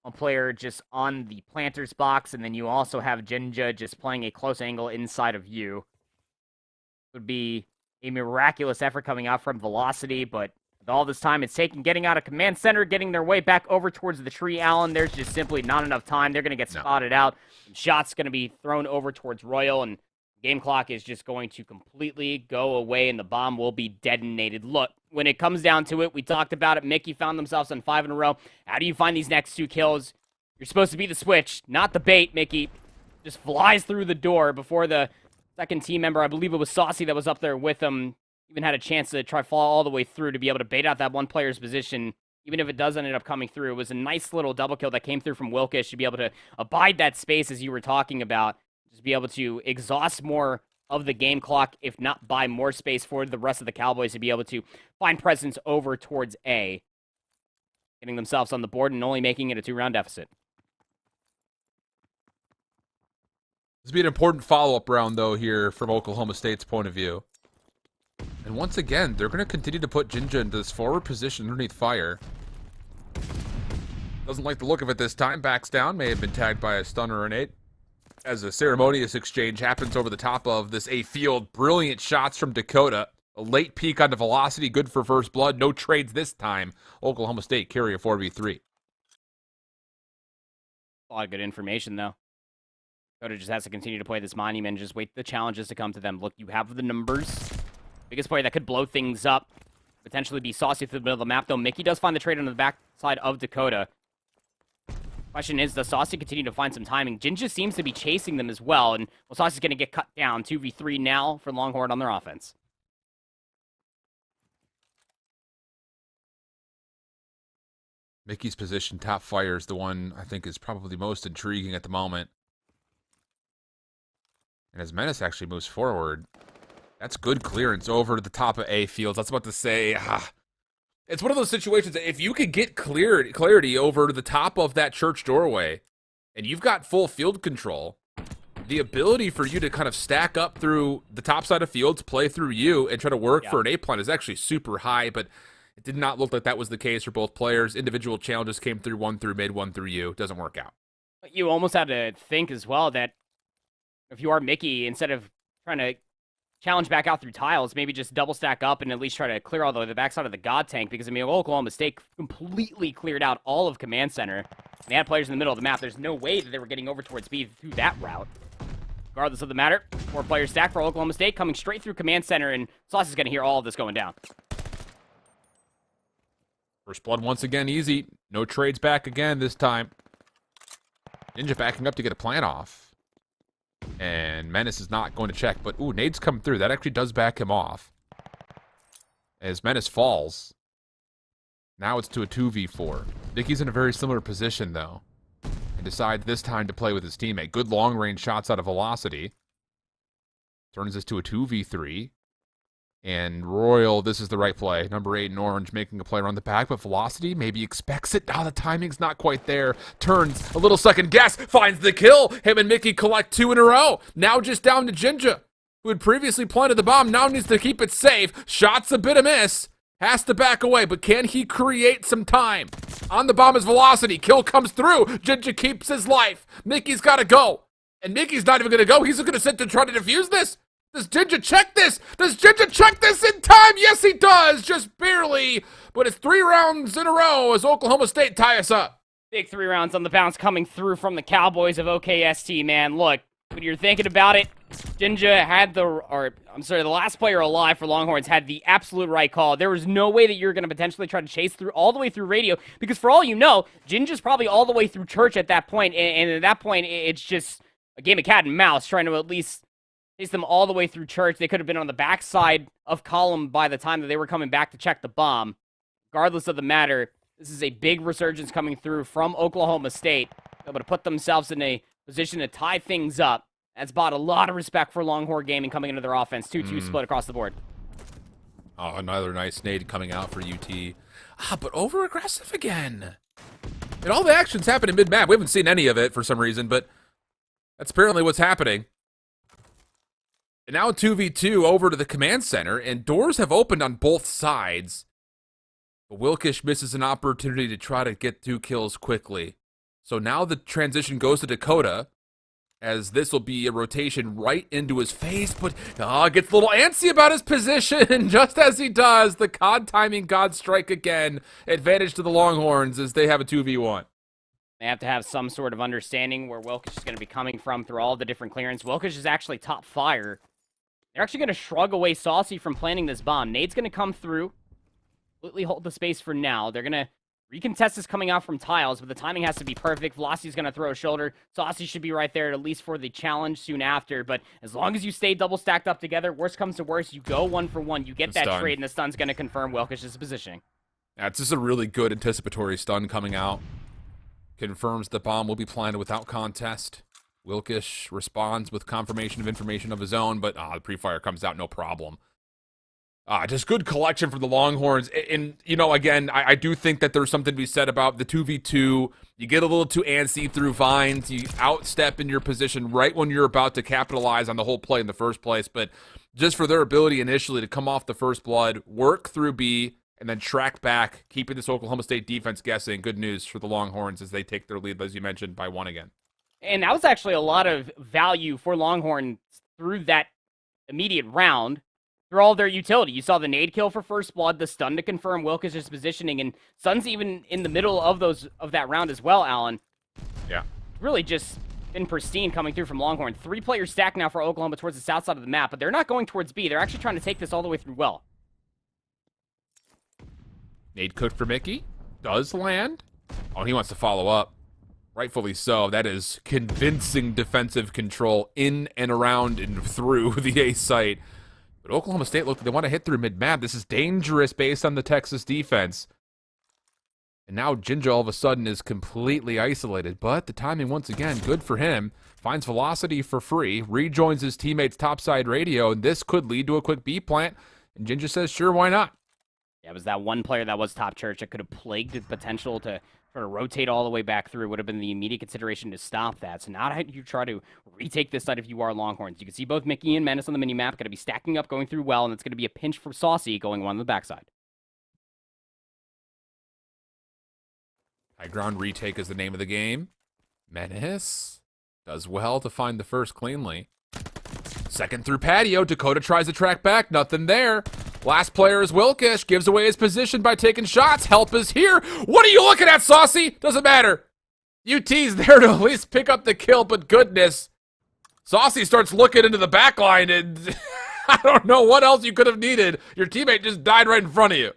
One player just on the planter's box. And then you also have Jinja just playing a close angle inside of you. Would be a miraculous effort coming out from Velocity, but with all this time it's taken getting out of command center, getting their way back over towards the tree, Allen, there's just simply not enough time. They're going to get spotted out. Shots going to be thrown over towards Royal, and game clock is just going to completely go away, and the bomb will be detonated. Look, when it comes down to it, we talked about it. Mickey found themselves on 5 in a row. How do you find these next 2 kills? You're supposed to be the switch, not the bait. Mickey just flies through the door before the second team member, I believe it was Saucy that was up there with him, even had a chance to try fall all the way through to be able to bait out that one player's position. Even if it does end up coming through, it was a nice little double kill that came through from Wilkish to be able to abide that space as you were talking about. Just be able to exhaust more of the game clock, if not buy more space for the rest of the Cowboys to be able to find presence over towards A. Getting themselves on the board and only making it a 2-round deficit. This will be an important follow-up round, though, here from Oklahoma State's point of view. And once again, they're going to continue to put Jinja into this forward position underneath fire. Doesn't like the look of it this time. Backs down. May have been tagged by a stun or a nade. As a ceremonious exchange happens over the top of this A field. Brilliant shots from Dakota. A late peek onto Velocity. Good for first blood. No trades this time. Oklahoma State carry a 4v3. A lot of good information, though. Dakota just has to continue to play this monument and just wait the challenges to come to them. Look, you have the numbers. Biggest player that could blow things up. Potentially be Saucy through the middle of the map, though. Mickey does find the trade on the backside of Dakota. Question is, does Saucy continue to find some timing? Jinja seems to be chasing them as well, and well, Saucy's going to get cut down. 2v3 now for Longhorn on their offense. Mickey's position, top fire, is the one I think is probably most intriguing at the moment. And as Menace actually moves forward, that's good clearance over to the top of A fields. I was about to say, it's one of those situations that if you could get clarity over to the top of that church doorway, and you've got full field control, the ability for you to kind of stack up through the top side of fields, play through you, and try to work for an A plant is actually super high, but it did not look like that was the case for both players. Individual challenges came through, one through mid, one through you. Doesn't work out. You almost had to think as well that if you are Mickey, instead of trying to challenge back out through tiles, maybe just double stack up and at least try to clear all the backside of the God Tank, because, I mean, Oklahoma State completely cleared out all of Command Center. They had players in the middle of the map. There's no way that they were getting over towards B through that route. Regardless of the matter, 4-player stack for Oklahoma State coming straight through Command Center, and Sauce is going to hear all of this going down. First blood once again easy. No trades back again this time. Ninja backing up to get a plant off. And Menace is not going to check, but ooh, nade's come through. That actually does back him off. As Menace falls. Now it's to a 2v4. Mickey's in a very similar position, though. And decides this time to play with his teammate. Good long-range shots out of Velocity. Turns this to a 2v3. And Royal, this is the right play. Number 8 in orange making a play around the back, but Velocity maybe expects it. The timing's not quite there. Turns, a little second guess, finds the kill. Him and Mickey collect 2 in a row. Now just down to Jinja, who had previously planted the bomb, now needs to keep it safe. Shot's a bit of miss. Has to back away, but can he create some time? On the bomb is Velocity. Kill comes through. Jinja keeps his life. Mickey's got to go. And Mickey's not even going to go. He's going to sit to try to defuse this. Does Jinja check this? Does Jinja check this in time? Yes, he does. Just barely. But it's 3 rounds in a row as Oklahoma State tie us up. Big 3 rounds on the bounce coming through from the Cowboys of OKST, man. Look, when you're thinking about it, Jinja had the last player alive for Longhorns had the absolute right call. There was no way that you're going to potentially try to chase through all the way through radio, because for all you know, Jinja's probably all the way through church at that point, and at that point, it's just a game of cat and mouse trying to at least chase them all the way through church. They could have been on the backside of column by the time that they were coming back to check the bomb. Regardless of the matter, this is a big resurgence coming through from Oklahoma State, able to put themselves in a position to tie things up. That's bought a lot of respect for Longhorn Gaming coming into their offense. 2-2 split across the board. Oh, another nice nade coming out for UT. But over-aggressive again. And all the actions happen in mid-map. We haven't seen any of it for some reason, but that's apparently what's happening. And now 2v2 over to the command center, and doors have opened on both sides. But Wilkish misses an opportunity to try to get 2 kills quickly. So now the transition goes to Dakota, as this will be a rotation right into his face, but gets a little antsy about his position. Just as he does, the COD timing God strike again. Advantage to the Longhorns as they have a 2v1. They have to have some sort of understanding where Wilkish is going to be coming from through all the different clearance. Wilkish is actually top fire. They're actually going to shrug away Saucy from planting this bomb. Nade's going to come through, completely hold the space for now. They're going to recontest this coming out from tiles, but the timing has to be perfect. Velocity's going to throw a shoulder. Saucy should be right there, at least for the challenge soon after. But as long as you stay double stacked up together, worst comes to worst, you go 1 for 1. You get that trade, and the stun's going to confirm Wilkish's positioning. That's just a really good anticipatory stun coming out. Confirms the bomb will be planted without contest. Wilkish responds with confirmation of information of his own, but the pre-fire comes out no problem. Just good collection from the Longhorns. And, again, I do think that there's something to be said about the 2v2. You get a little too antsy through vines. You outstep in your position right when you're about to capitalize on the whole play in the first place. But just for their ability initially to come off the first blood, work through B, and then track back, keeping this Oklahoma State defense guessing. Good news for the Longhorns as they take their lead, as you mentioned, by 1 again. And that was actually a lot of value for Longhorn through that immediate round. Through all their utility. You saw the nade kill for first blood, the stun to confirm Wilkish's positioning, and Sun's even in the middle of that round as well, Alan. Yeah. Really just been pristine coming through from Longhorn. 3-player stack now for Oklahoma towards the south side of the map, but they're not going towards B. They're actually trying to take this all the way through well. Nade cooked for Mickey. Does land. Oh, he wants to follow up. Rightfully so. That is convincing defensive control in and around and through the A site. But Oklahoma State, look, they want to hit through mid-map. This is dangerous based on the Texas defense. And now Jinja all of a sudden is completely isolated. But the timing, once again, good for him. Finds Velocity for free. Rejoins his teammates topside radio. And this could lead to a quick B plant. And Jinja says, sure, why not? Yeah, it was that one player that was top church that could have plagued the potential to try to rotate all the way back through. Would have been the immediate consideration to stop that. So now you try to retake this side if you are Longhorns. You can see both Mickey and Menace on the mini-map going to be stacking up, going through well, and it's going to be a pinch for Saucy going one on the backside. High ground retake is the name of the game. Menace does well to find the first cleanly. Second through patio. Dakota tries to track back. Nothing there. Last player is Wilkish. Gives away his position by taking shots. Help is here. What are you looking at, Saucy? Doesn't matter. UT's there to at least pick up the kill, but goodness. Saucy starts looking into the back line, and I don't know what else you could have needed. Your teammate just died right in front of you.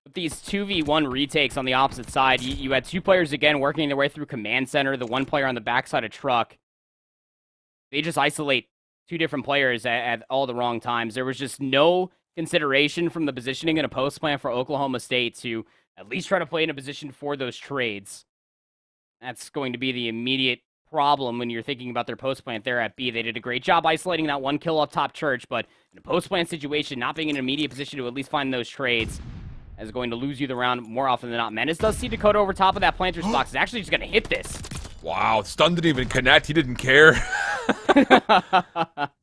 With these 2v1 retakes on the opposite side, you had 2 players again working their way through command center, the 1 player on the backside of truck. they just isolate two different players at all the wrong times. There was just no consideration from the positioning in a post plan for Oklahoma State to at least try to play in a position for those trades. That's going to be the immediate problem when you're thinking about their post plant there at B. They did a great job isolating that one kill up top Church, but in a post plant situation, not being in an immediate position to at least find those trades is going to lose you the round more often than not. Menace does see Dakota over top of that planter's box. Is actually just going to hit this. Wow, stun didn't even connect. He didn't care.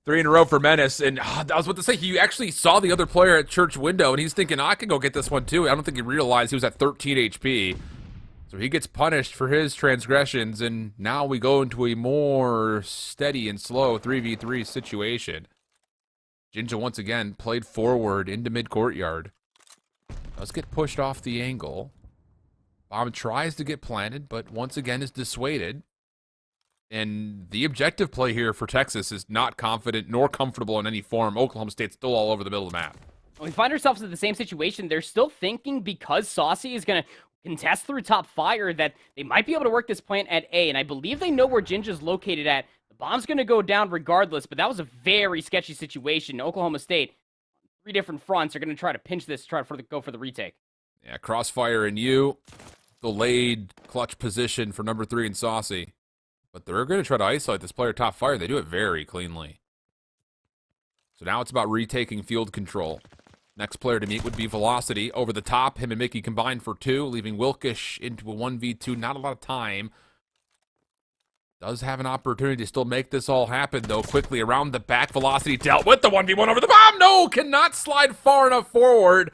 3 in a row for Menace. And I was about to say, he actually saw the other player at Church window, and he's thinking, I can go get this one too. I don't think he realized he was at 13 HP. So he gets punished for his transgressions, and now we go into a more steady and slow 3v3 situation. Jinja once again played forward into mid-courtyard. Does get pushed off the angle. Bomb tries to get planted, but once again is dissuaded. And the objective play here for Texas is not confident nor comfortable in any form. Oklahoma State's still all over the middle of the map. We find ourselves in the same situation. They're still thinking because Saucy is going to contest through top fire that they might be able to work this plant at A, and I believe they know where Jinja's located at. The bomb's going to go down regardless, but that was a very sketchy situation. Oklahoma State, 3 different fronts, are going to try to pinch this, try to go for the retake. Yeah, crossfire and you. Delayed clutch position for number 3 and Saucy. But they're going to try to isolate this player top fire. They do it very cleanly. So now it's about retaking field control. Next player to meet would be Velocity. Over the top, him and Mickey combined for 2, leaving Wilkish into a 1v2. Not a lot of time. Does have an opportunity to still make this all happen, though. Quickly around the back, Velocity dealt with the 1v1 over the bomb. No, cannot slide far enough forward.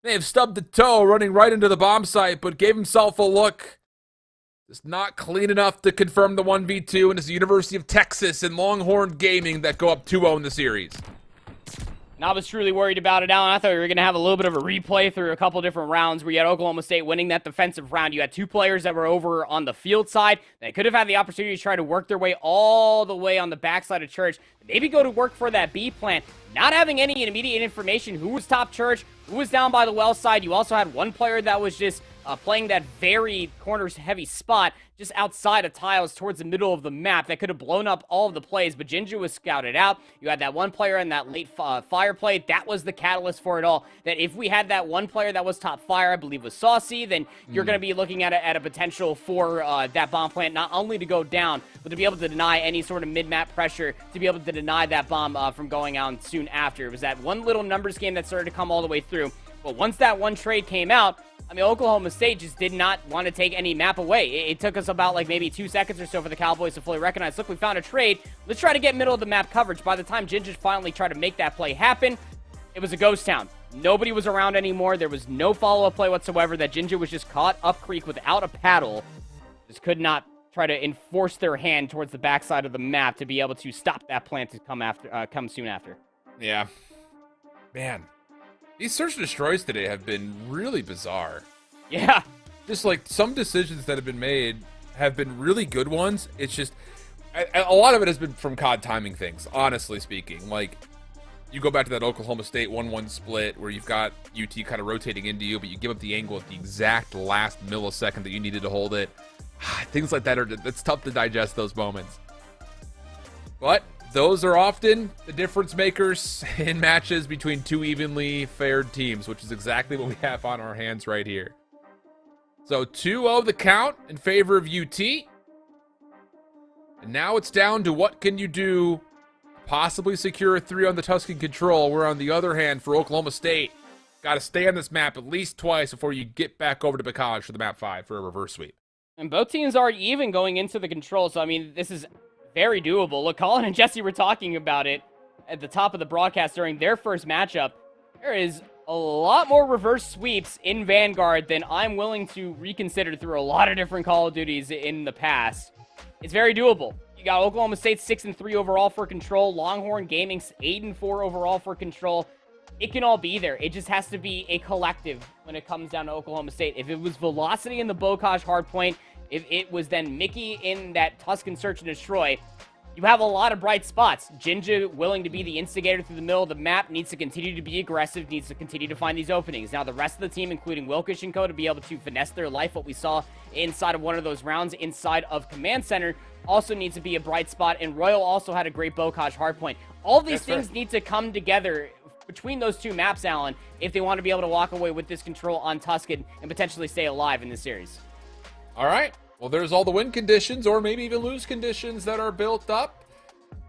May have stubbed the toe running right into the bomb site, but gave himself a look. Just not clean enough to confirm the 1v2, and it's the University of Texas and Longhorn Gaming that go up 2-0 in the series. And I was truly worried about it, Alan. I thought we were going to have a little bit of a replay through a couple different rounds where you had Oklahoma State winning that defensive round. You had 2 players that were over on the field side. They could have had the opportunity to try to work their way all the way on the backside of Church. Maybe go to work for that B plant. Not having any immediate information who was top Church, who was down by the well side. You also had one player that was just playing that very corners-heavy spot just outside of tiles towards the middle of the map that could have blown up all of the plays, but Jinja was scouted out. You had that one player in that late fire play. That was the catalyst for it all. That if we had that one player that was top fire, I believe was Saucy, then you're going to be looking at a potential for that bomb plant not only to go down, but to be able to deny any sort of mid-map pressure, to be able to deny that bomb from going out soon after. It was that one little numbers game that started to come all the way through. But once that one trade came out, I mean, Oklahoma State just did not want to take any map away. It took us about like maybe 2 seconds or so for the Cowboys to fully recognize, look, we found a trade. Let's try to get middle of the map coverage. By the time Ginger finally tried to make that play happen, it was a ghost town. Nobody was around anymore. There was no follow-up play whatsoever. That Ginger was just caught up creek without a paddle. Just could not try to enforce their hand towards the backside of the map to be able to stop that plant to come soon after. Yeah. Man. These search and destroys today have been really bizarre. Yeah. Just like some decisions that have been made have been really good ones. It's just a lot of it has been from COD timing things, honestly speaking. Like, you go back to that Oklahoma State 1-1 split where you've got UT kind of rotating into you, but you give up the angle at the exact last millisecond that you needed to hold it. Things like that it's tough to digest those moments. But those are often the difference makers in matches between 2 evenly fared teams, which is exactly what we have on our hands right here. So 2-0 the count in favor of UT. And now it's down to what can you do, possibly secure a 3 on the Tuscan control, where on the other hand for Oklahoma State, got to stay on this map at least twice before you get back over to Bacage for the map 5 for a reverse sweep. And both teams are even going into the control, so I mean, this is very doable. Look, Colin and Jesse were talking about it at the top of the broadcast during their first matchup. There is a lot more reverse sweeps in Vanguard than I'm willing to reconsider through a lot of different Call of Duties in the past. It's very doable. You got Oklahoma State 6-3 overall for control, Longhorn Gaming 8-4 overall for control. It can all be there. It just has to be a collective when it comes down to Oklahoma State. If it was Velocity in the Bocage hardpoint, if it was then Mickey in that Tuscan Search and Destroy, you have a lot of bright spots. Jinja willing to be the instigator through the middle of the map, needs to continue to be aggressive, needs to continue to find these openings. Now the rest of the team, including Wilkish and Co, to be able to finesse their life, what we saw inside of one of those rounds inside of Command Center, also needs to be a bright spot. And Royal also had a great Bocage hardpoint. All these things need to come together between those two maps, Alan, if they want to be able to walk away with this control on Tuscan and potentially stay alive in this series. All right. Well, there's all the win conditions, or maybe even lose conditions that are built up.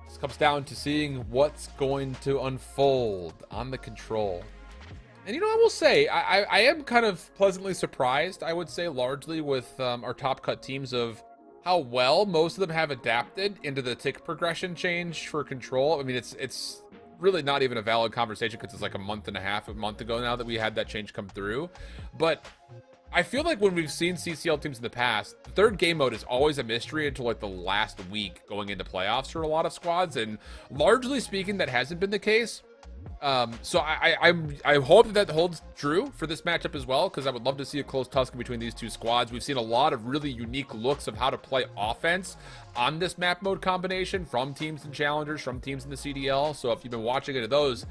This comes down to seeing what's going to unfold on the control. And, you know, I will say, I am kind of pleasantly surprised, I would say, largely with our top cut teams of how well most of them have adapted into the tick progression change for control. I mean, it's really not even a valid conversation because it's like a month ago now that we had that change come through. But I feel like when we've seen CCL teams in the past, the third game mode is always a mystery until like the last week going into playoffs for a lot of squads, and largely speaking, that hasn't been the case. So I hope that holds true for this matchup as well, because I would love to see a close tussle between these two squads. We've seen a lot of really unique looks of how to play offense on this map mode combination from teams and challengers, from teams in the CDL. So if you've been watching into those,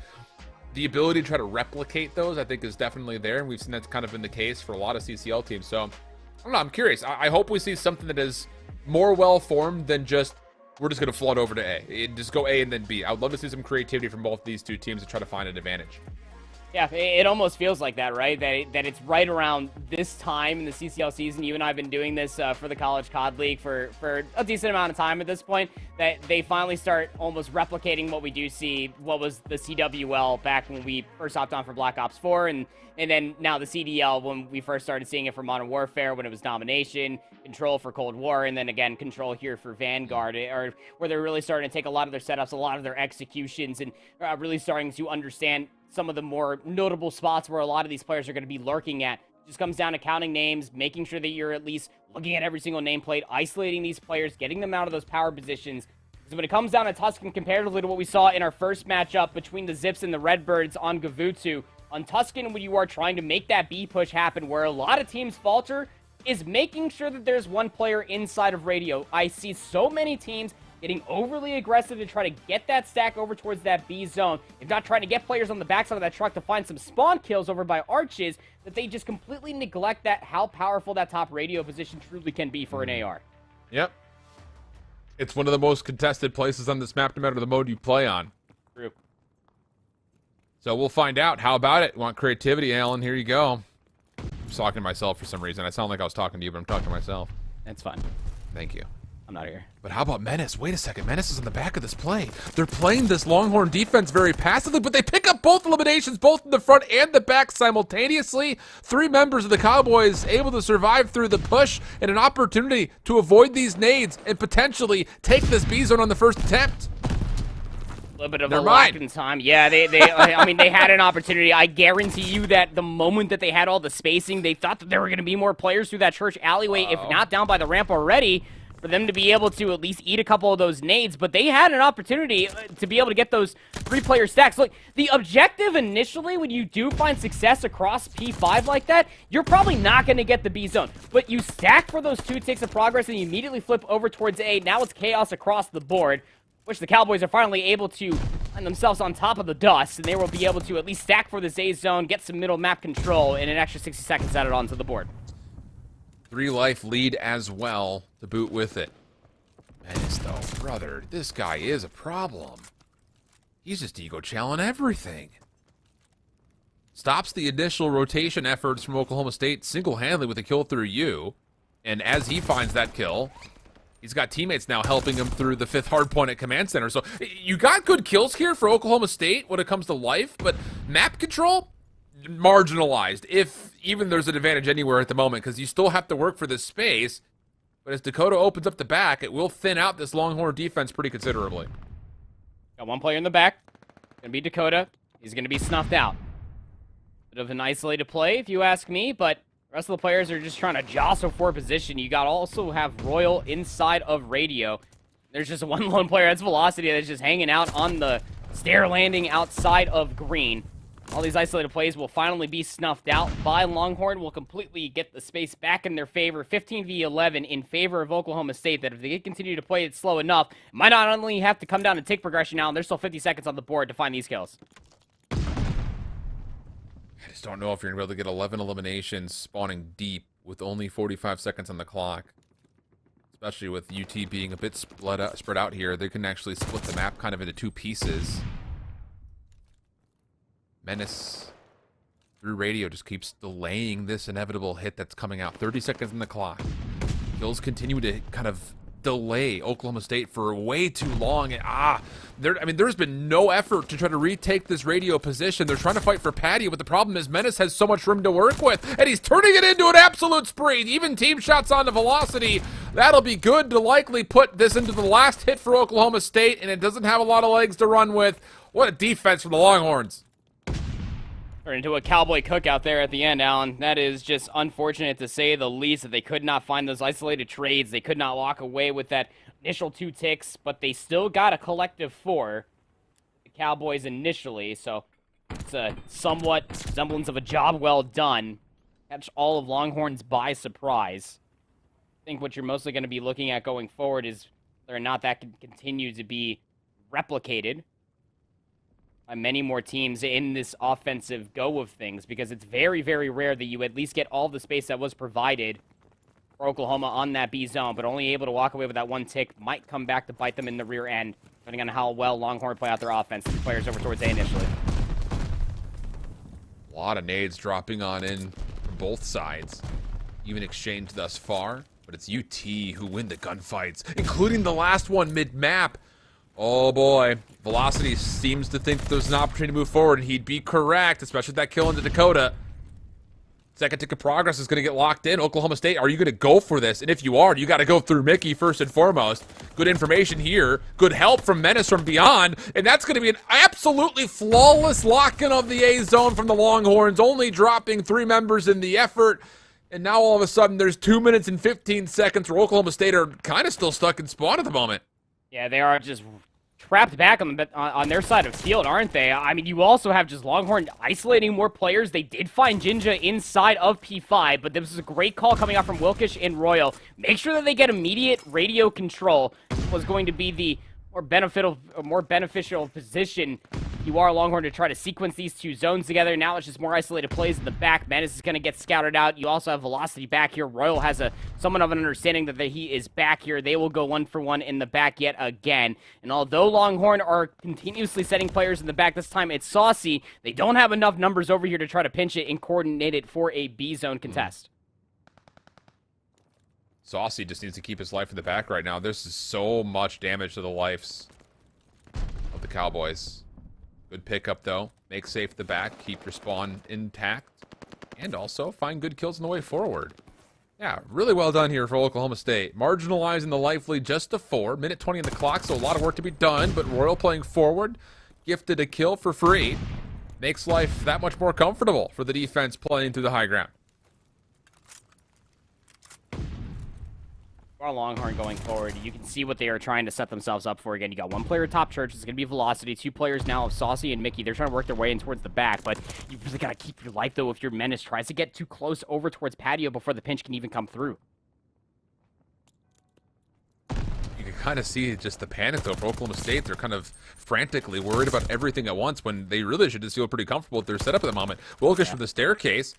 the ability to try to replicate those, I think, is definitely there, and we've seen that's kind of been the case for a lot of CCL teams. So, I don't know, I'm curious. I hope we see something that is more well-formed than just, we're just going to flood over to A. Just go A and then B. I would love to see some creativity from both these two teams to try to find an advantage. Yeah, it almost feels like that, right? That it's right around this time in the CCL season. You and I have been doing this for the College COD League for a decent amount of time at this point, that they finally start almost replicating what we do see, what was the CWL back when we first hopped on for Black Ops 4, and then now the CDL when we first started seeing it for Modern Warfare, when it was Domination, Control for Cold War, and then again Control here for Vanguard, or where they're really starting to take a lot of their setups, a lot of their executions, and really starting to understand some of the more notable spots where a lot of these players are going to be lurking at. It just comes down to counting names, making sure that you're at least looking at every single nameplate, isolating these players, getting them out of those power positions. Because when it comes down to Tuscan, comparatively to what we saw in our first matchup between the Zips and the Redbirds on Gavutsu, on Tuscan, when you are trying to make that B push happen, where a lot of teams falter, is making sure that there's one player inside of radio. I see so many teams getting overly aggressive to try to get that stack over towards that B zone, if not trying to get players on the backside of that truck to find some spawn kills over by arches, that they just completely neglect that, how powerful that top radio position truly can be for an AR. Yep. It's one of the most contested places on this map, no matter the mode you play on. True. So we'll find out. How about it? Want creativity, Alan? Here you go. I'm talking to myself for some reason. I sound like I was talking to you, but I'm talking to myself. That's fine. Thank you. I'm not here. But how about Menace? Wait a second. Menace is in the back of this play. They're playing this Longhorn defense very passively, but they pick up both eliminations, both in the front and the back simultaneously. 3 members of the Cowboys able to survive through the push, and an opportunity to avoid these nades and potentially take this B zone on the first attempt. A little bit of a lack in time. Yeah, I mean, they had an opportunity. I guarantee you that the moment that they had all the spacing, they thought that there were going to be more players through that church alleyway, if not down by the ramp already, for them to be able to at least eat a couple of those nades. But they had an opportunity to be able to get those 3-player stacks. Look, the objective initially, when you do find success across P5 like that, you're probably not going to get the B zone. But you stack for those 2 ticks of progress, and you immediately flip over towards A. Now it's chaos across the board, which the Cowboys are finally able to find themselves on top of the dust, and they will be able to at least stack for this A zone, get some middle map control, and an extra 60 seconds added onto the board. 3 life lead as well to boot with it. Menace, though, brother, this guy is a problem. He's just ego challenging everything. Stops the initial rotation efforts from Oklahoma State single-handedly with a kill through you, and as he finds that kill, he's got teammates now helping him through the 5th hardpoint at Command Center. So you got good kills here for Oklahoma State when it comes to life, but map control, marginalized, if even there's an advantage anywhere at the moment, because you still have to work for this space. But as Dakota opens up the back, it will thin out this Longhorn defense pretty considerably. Got 1 player in the back. Gonna be Dakota. He's gonna be snuffed out. Bit of an isolated play, if you ask me, but the rest of the players are just trying to jostle for position. You got also have Royal inside of radio. There's just 1 lone player, that's Velocity, that's just hanging out on the stair landing outside of green. All these isolated plays will finally be snuffed out by Longhorn. Will completely get the space back in their favor. 15v11 in favor of Oklahoma State. That if they continue to play it slow enough, might not only have to come down to tick progression now, and there's still 50 seconds on the board to find these kills. I just don't know if you're going to be able to get 11 eliminations spawning deep with only 45 seconds on the clock. Especially with UT being a bit spread out here. They can actually split the map kind of into two pieces. Menace through radio just keeps delaying this inevitable hit that's coming out. 30 seconds on the clock. Kills continue to kind of delay Oklahoma State for way too long. And, there's been no effort to try to retake this radio position. They're trying to fight for patio, but the problem is Menace has so much room to work with, and he's turning it into an absolute spree. Even team shots on the velocity. That'll be good to likely put this into the last hit for Oklahoma State, and it doesn't have a lot of legs to run with. What a defense from the Longhorns. Turned into a cowboy cookout there at the end, Alan. That is just unfortunate to say the least, that they could not find those isolated trades. They could not walk away with that initial 2 ticks, but they still got a collective 4. The Cowboys initially, so it's a somewhat semblance of a job well done. Catch all of Longhorns by surprise. I think what you're mostly going to be looking at going forward is whether or not that can continue to be replicated by many more teams in this offensive go of things, because it's very, very rare that you at least get all the space that was provided for Oklahoma on that B zone, but only able to walk away with that 1 tick might come back to bite them in the rear end, depending on how well Longhorn play out their offense. 2 players over towards A initially. A lot of nades dropping on in from both sides. Even exchanged thus far, but it's UT who win the gunfights, including the last one mid-map. Oh boy, Velocity seems to think there's an opportunity to move forward, and he'd be correct, especially with that kill into Dakota. Second tick of progress is going to get locked in. Oklahoma State, are you going to go for this? And if you are, you got to go through Mickey first and foremost. Good information here. Good help from Menace from beyond. And that's going to be an absolutely flawless lock-in of the A zone from the Longhorns, only dropping 3 members in the effort. And now all of a sudden there's 2 minutes and 15 seconds where Oklahoma State are kind of still stuck in spawn at the moment. Yeah, they are just trapped back on their side of the field, aren't they? I mean, you also have just Longhorn isolating more players. They did find Jinja inside of P5, but this is a great call coming out from Wilkish and Royal. Make sure that they get immediate radio control. Was going to be the more beneficial position. You are Longhorn to try to sequence these 2 zones together. Now it's just more isolated plays in the back. Menace is going to get scouted out. You also have Velocity back here. Royal has somewhat of an understanding that he is back here. They will go 1 for 1 in the back yet again. And although Longhorn are continuously setting players in the back, this time it's Saucy. They don't have enough numbers over here to try to pinch it and coordinate it for a B zone contest. Saucy just needs to keep his life in the back right now. There's so much damage to the lives of the Cowboys. Good pickup, though. Make safe the back. Keep your spawn intact. And also find good kills on the way forward. Yeah, really well done here for Oklahoma State. Marginalizing the life lead just to 4. Minute 20 on the clock, so a lot of work to be done. But Royal playing forward. Gifted a kill for free. Makes life that much more comfortable for the defense playing through the high ground. For Longhorn going forward, you can see what they are trying to set themselves up for. Again, you got 1 player top church. It's going to be Velocity. 2 players now of Saucy and Mickey. They're trying to work their way in towards the back, but you really got to keep your life, though, if your Menace tries to get too close over towards patio before the pinch can even come through. You can kind of see just the panic, though, for Oklahoma State. They're kind of frantically worried about everything at once when they really should just feel pretty comfortable with their setup at the moment. Wilkish from the staircase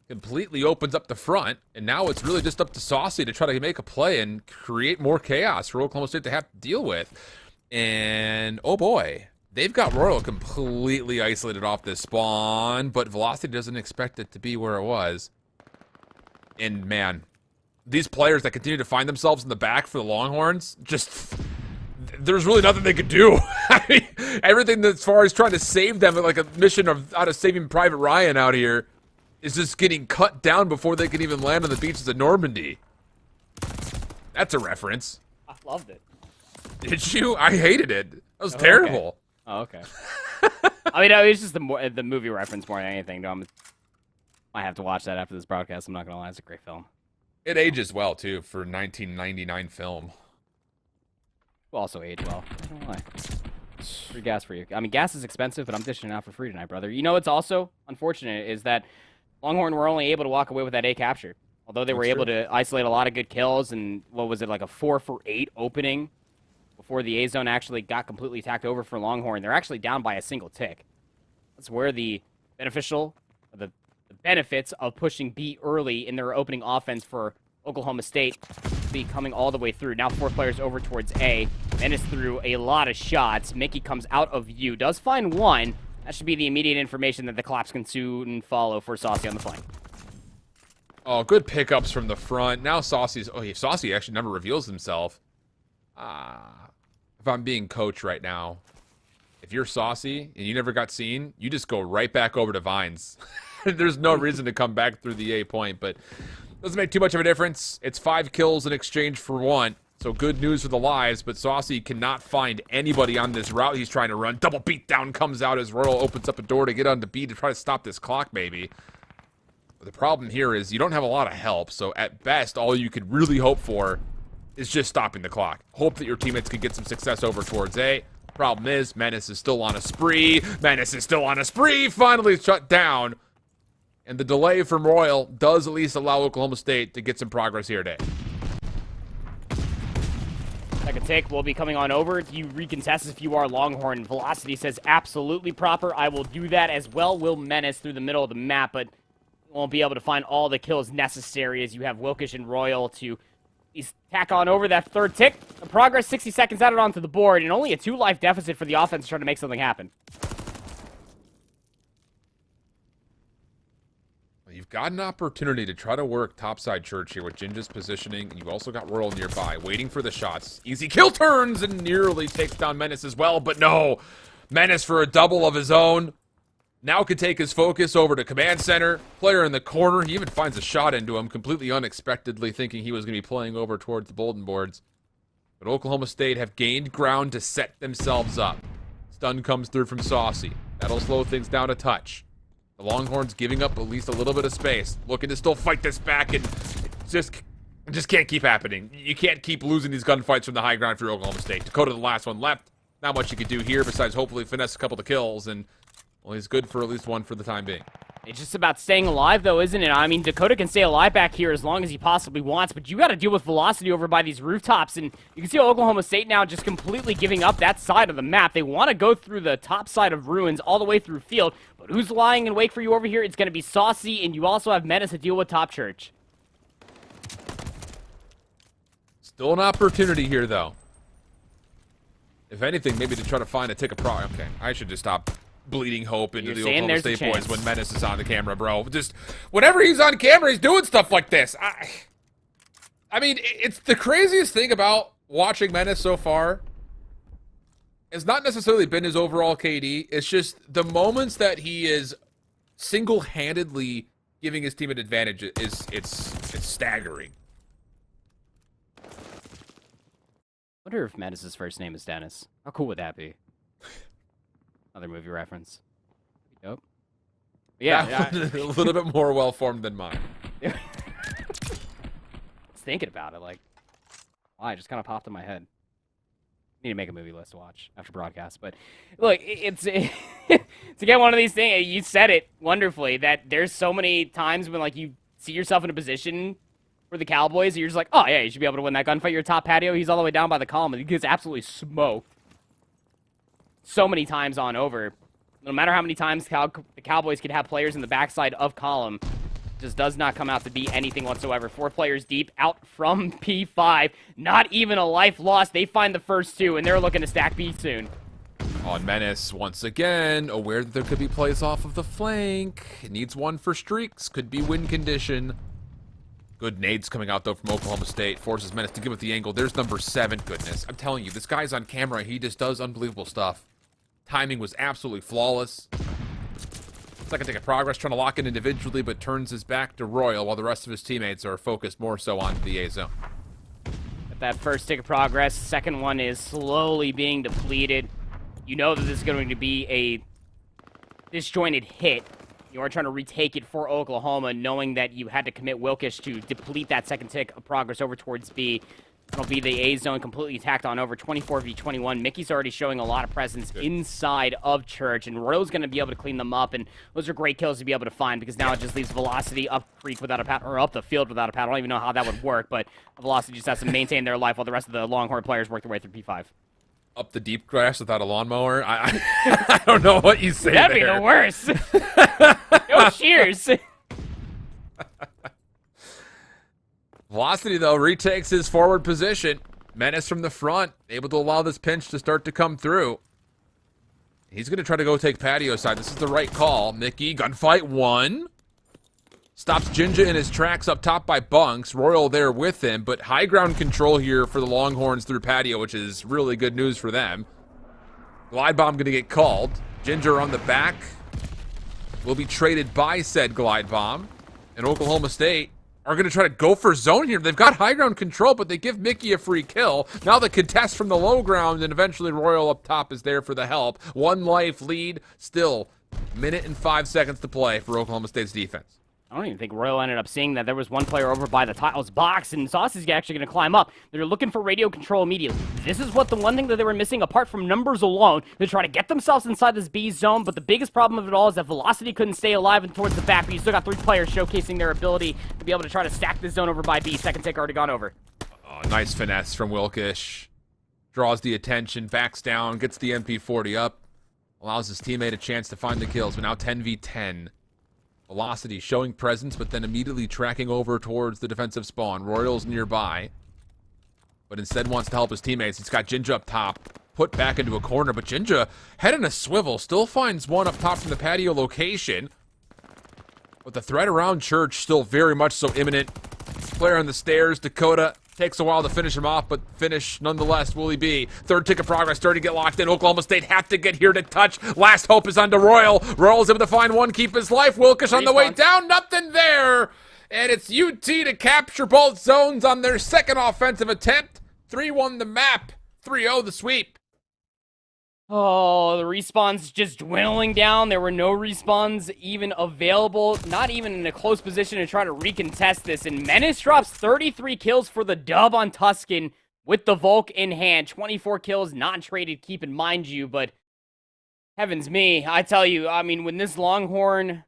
completely opens up the front, and now it's really just up to Saucy to try to make a play and create more chaos for Oklahoma State to have to deal with. And, oh boy, they've got Royal completely isolated off this spawn, but Velocity doesn't expect it to be where it was. And, man, these players that continue to find themselves in the back for the Longhorns, just... there's really nothing they could do. I mean, everything as far as trying to save them, like a mission out of Saving Private Ryan out here, is just getting cut down before they can even land on the beaches of Normandy. That's a reference. I loved it. Did you? I hated it. That was terrible. Okay. Oh, okay. I mean, it's just the movie reference more than anything. I might have to watch that after this broadcast. I'm not going to lie. It's a great film. It ages well, too, for 1999 film. Will also age well. I don't know why. Free gas for you. I mean, gas is expensive, but I'm dishing it out for free tonight, brother. You know what's also unfortunate is that Longhorn were only able to walk away with that A capture. Although they were able to isolate a lot of good kills, and what was it, like a 4 for 8 opening before the A zone actually got completely attacked over for Longhorn. They're actually down by a single tick. That's where the benefits of pushing B early in their opening offense for Oklahoma State be coming all the way through. Now 4 players over towards A. Menace through a lot of shots. Mickey comes out of view. Does find one. That should be the immediate information that the collapse can soon follow for Saucy on the flank. Oh, good pickups from the front. Now Saucy's... Oh, yeah, Saucy actually never reveals himself. If I'm being coach right now, if you're Saucy and you never got seen, you just go right back over to Vines. There's no reason to come back through the A point, but doesn't make too much of a difference. It's 5 kills in exchange for 1. So good news for the lives, but Saucy cannot find anybody on this route he's trying to run. Double beatdown comes out as Royal opens up a door to get onto B to try to stop this clock, maybe. But the problem here is you don't have a lot of help, so at best, all you could really hope for is just stopping the clock. Hope that your teammates can get some success over towards A. Problem is, Menace is still on a spree. Menace is still on a spree. Finally shut down. And the delay from Royal does at least allow Oklahoma State to get some progress here today. Second tick will be coming on over. You recontest if you are Longhorn. Velocity says absolutely proper. I will do that as well. Will Menace through the middle of the map, but won't be able to find all the kills necessary as you have Wilkish and Royal to tack on over that third tick. The progress 60 seconds added onto the board, and only a 2-life deficit for the offense trying to make something happen. You've got an opportunity to try to work topside church here with Jinja's positioning, and you've also got Royal nearby, waiting for the shots. Easy kill turns and nearly takes down Menace as well, but no. Menace for a double of his own. Now could take his focus over to command center. Player in the corner. He even finds a shot into him completely unexpectedly, thinking he was going to be playing over towards the bulletin boards. But Oklahoma State have gained ground to set themselves up. Stun comes through from Saucy. That'll slow things down a touch. The Longhorns giving up at least a little bit of space. Looking to still fight this back, and it just can't keep happening. You can't keep losing these gunfights from the high ground for Oklahoma State. Dakota, the last one left. Not much you can do here besides hopefully finesse a couple of kills, and well, he's good for at least 1 for the time being. It's just about staying alive, though, isn't it? I mean, Dakota can stay alive back here as long as he possibly wants, but you got to deal with Velocity over by these rooftops, and you can see Oklahoma State now just completely giving up that side of the map. They want to go through the top side of Ruins all the way through Field, but who's lying in wake for you over here? It's going to be Saucy, and you also have Menace to deal with Top Church. Still an opportunity here, though. If anything, maybe to try to find a tick of pro. Okay, I should just stop bleeding hope into the Oklahoma State boys when Menace is on the camera, bro. Just whenever he's on camera, he's doing stuff like this. I mean, it's the craziest thing about watching Menace so far. It's not necessarily been his overall KD. It's just the moments that he is single-handedly giving his team an advantage it's staggering. Wonder if Menace's first name is Dennis. How cool would that be? Another movie reference. Dope. Yeah, a little bit more well-formed than mine. I was thinking about it, like, why? It just kind of popped in my head. Need to make a movie list to watch after broadcast. But look, it's again one of these things. You said it wonderfully that there's so many times when like you see yourself in a position for the Cowboys, and you're just like, oh yeah, you should be able to win that gunfight. Your top patio, he's all the way down by the column, and he gets absolutely smoked. So many times on over. No matter how many times the Cowboys could have players in the backside of column, just does not come out to be anything whatsoever. 4 players deep out from P5. Not even a life lost. They find the first 2, and they're looking to stack B soon. On Menace, once again, aware that there could be plays off of the flank. It needs 1 for streaks. Could be win condition. Good nades coming out, though, from Oklahoma State. Forces Menace to give it the angle. There's number 7. Goodness. I'm telling you, this guy's on camera. He just does unbelievable stuff. Timing was absolutely flawless. Second tick of progress, trying to lock in individually, but turns his back to Royal while the rest of his teammates are focused more so on the A zone. At that first tick of progress, second one is slowly being depleted. You know that this is going to be a disjointed hit. You are trying to retake it for Oklahoma, knowing that you had to commit Wilkish to deplete that second tick of progress over towards B. That'll be the A zone completely tacked on over 24v21. Mickey's already showing a lot of presence inside of Church, and Royal's going to be able to clean them up, and those are great kills to be able to find because now it just leaves Velocity up creek without a pad, or up the field without a pad. I don't even know how that would work, but Velocity just has to maintain their life while the rest of the Longhorn players work their way through P5. Up the deep grass without a lawnmower? I don't know what you say That'd there. be the worst. No cheers. Velocity, though, retakes his forward position. Menace from the front, able to allow this pinch to start to come through. He's going to try to go take patio side. This is the right call. Mickey, gunfight 1. Stops Jinja in his tracks up top by Bunks. Royal there with him, but high ground control here for the Longhorns through patio, which is really good news for them. Glide bomb going to get called. Ginger on the back will be traded by said glide bomb. And Oklahoma State are going to try to go for zone here. They've got high ground control, but they give Mickey a free kill. Now the contest from the low ground, and eventually Royal up top is there for the help. 1 life lead, still minute and 5 seconds to play for Oklahoma State's defense. I don't even think Royal ended up seeing that there was one player over by the tiles box, and Sauce is actually going to climb up. They're looking for radio control immediately. This is what the one thing that they were missing, apart from numbers alone. They're trying to get themselves inside this B zone, but the biggest problem of it all is that Velocity couldn't stay alive and towards the back, but you still got 3 players showcasing their ability to be able to try to stack this zone over by B. Second take already gone over. Oh, nice finesse from Wilkish. Draws the attention, backs down, gets the MP40 up, allows his teammate a chance to find the kills, but now 10v10. Velocity showing presence, but then immediately tracking over towards the defensive spawn. Royals nearby, but instead wants to help his teammates. He's got Jinja up top, put back into a corner, but Jinja, head in a swivel, still finds one up top from the patio location. But the threat around Church still very much so imminent. Player on the stairs, Dakota. Takes a while to finish him off, but finish nonetheless will he be. Third tick of progress starting to get locked in. Oklahoma State have to get here to touch. Last hope is onto Royal. Royal's able to find one, keep his life. Wilkish on the way down, nothing there. And it's UT to capture both zones on their second offensive attempt. 3-1 the map, 3-0 the sweep. Oh, the respawns just dwindling down. There were no respawns even available, not even in a close position to try to recontest this. And Menace drops 33 kills for the dub on Tuscan with the Volk in hand. 24 kills, not traded, keep in mind you, but heavens me, I tell you, I mean, when this Longhorn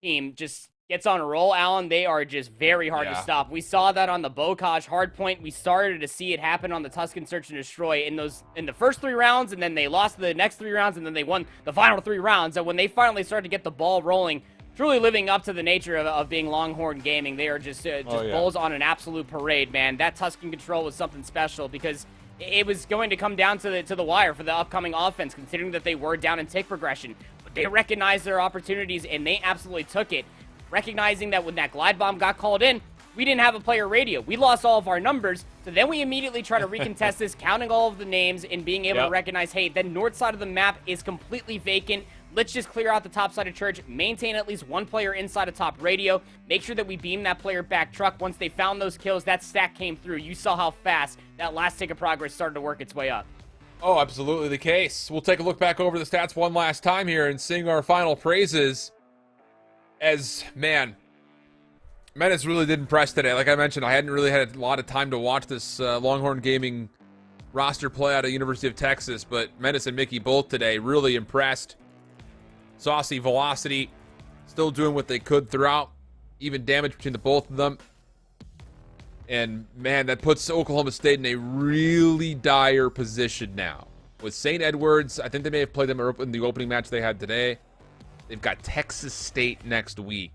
team just gets on a roll, Alan, they are just very hard to stop. We saw that on the Bocage hardpoint. We started to see it happen on the Tuscan Search and Destroy in the first 3 rounds, and then they lost the next 3 rounds, and then they won the final 3 rounds. So when they finally started to get the ball rolling, truly living up to the nature of being Longhorn Gaming, they are just bulls on an absolute parade, man. That Tuscan control was something special because it was going to come down to the wire for the upcoming offense, considering that they were down in tick progression. But they recognized their opportunities, and they absolutely took it. Recognizing that when that glide bomb got called in, we didn't have a player radio. We lost all of our numbers, so then we immediately try to recontest this, counting all of the names and being able to recognize, hey, the north side of the map is completely vacant. Let's just clear out the top side of Church, maintain at least 1 player inside of top radio, make sure that we beam that player back truck. Once they found those kills, that stack came through. You saw how fast that last tick of progress started to work its way up. Oh, absolutely the case. We'll take a look back over the stats one last time here and sing our final praises. As, man, Menace really did impress today. Like I mentioned, I hadn't really had a lot of time to watch this Longhorn Gaming roster play out of University of Texas, but Menace and Mickey both today really impressed. Saucy, Velocity, still doing what they could throughout. Even damage between the both of them. And, man, that puts Oklahoma State in a really dire position now. With St. Edwards, I think they may have played them in the opening match they had today. They've got Texas State next week.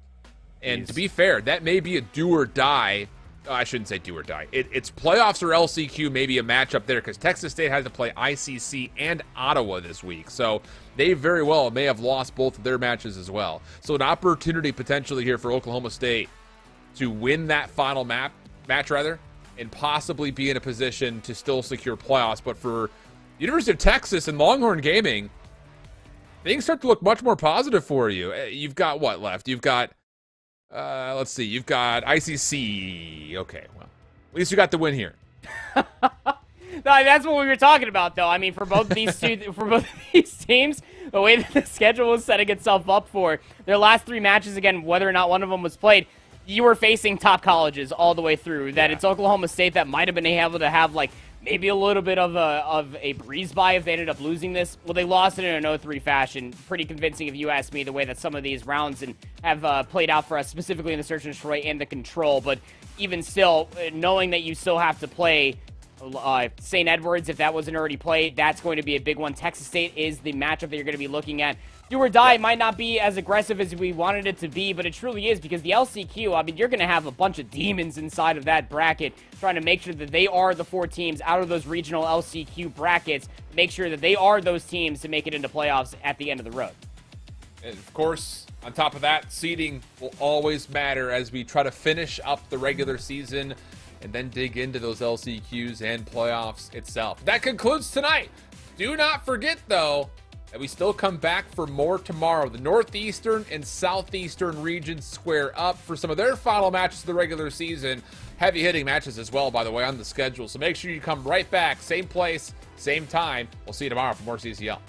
And to be fair, that may be a do or die. Oh, I shouldn't say do or die. It's playoffs or LCQ, maybe a matchup there, because Texas State has to play ICC and Ottawa this week. So they very well may have lost both of their matches as well. So an opportunity potentially here for Oklahoma State to win that final match, and possibly be in a position to still secure playoffs. But for University of Texas and Longhorn Gaming, things start to look much more positive for you. You've got what left? You've got, let's see, you've got ICC. Okay, well, at least you got the win here. That's what we were talking about, though. I mean, for both these teams, the way that the schedule was setting itself up for their last 3 matches, again, whether or not one of them was played, you were facing top colleges all the way through. That it's Oklahoma State that might have been able to have like maybe a little bit of a breeze by if they ended up losing this. Well, they lost it in an 0-3 fashion. Pretty convincing if you ask me, the way that some of these rounds have played out for us, specifically in the Search and Destroy and the Control. But even still, knowing that you still have to play St. Edwards, if that wasn't already played, that's going to be a big one. Texas State is the matchup that you're going to be looking at. Do or die might not be as aggressive as we wanted it to be, but it truly is, because the LCQ, I mean, you're going to have a bunch of demons inside of that bracket trying to make sure that they are the 4 teams out of those regional LCQ brackets, make sure that they are those teams to make it into playoffs at the end of the road. And of course, on top of that, seeding will always matter as we try to finish up the regular season and then dig into those LCQs and playoffs itself. That concludes tonight. Do not forget, though, that we still come back for more tomorrow. The Northeastern and Southeastern regions square up for some of their final matches of the regular season. Heavy hitting matches as well, by the way, on the schedule. So make sure you come right back, same place, same time. We'll see you tomorrow for more CCL.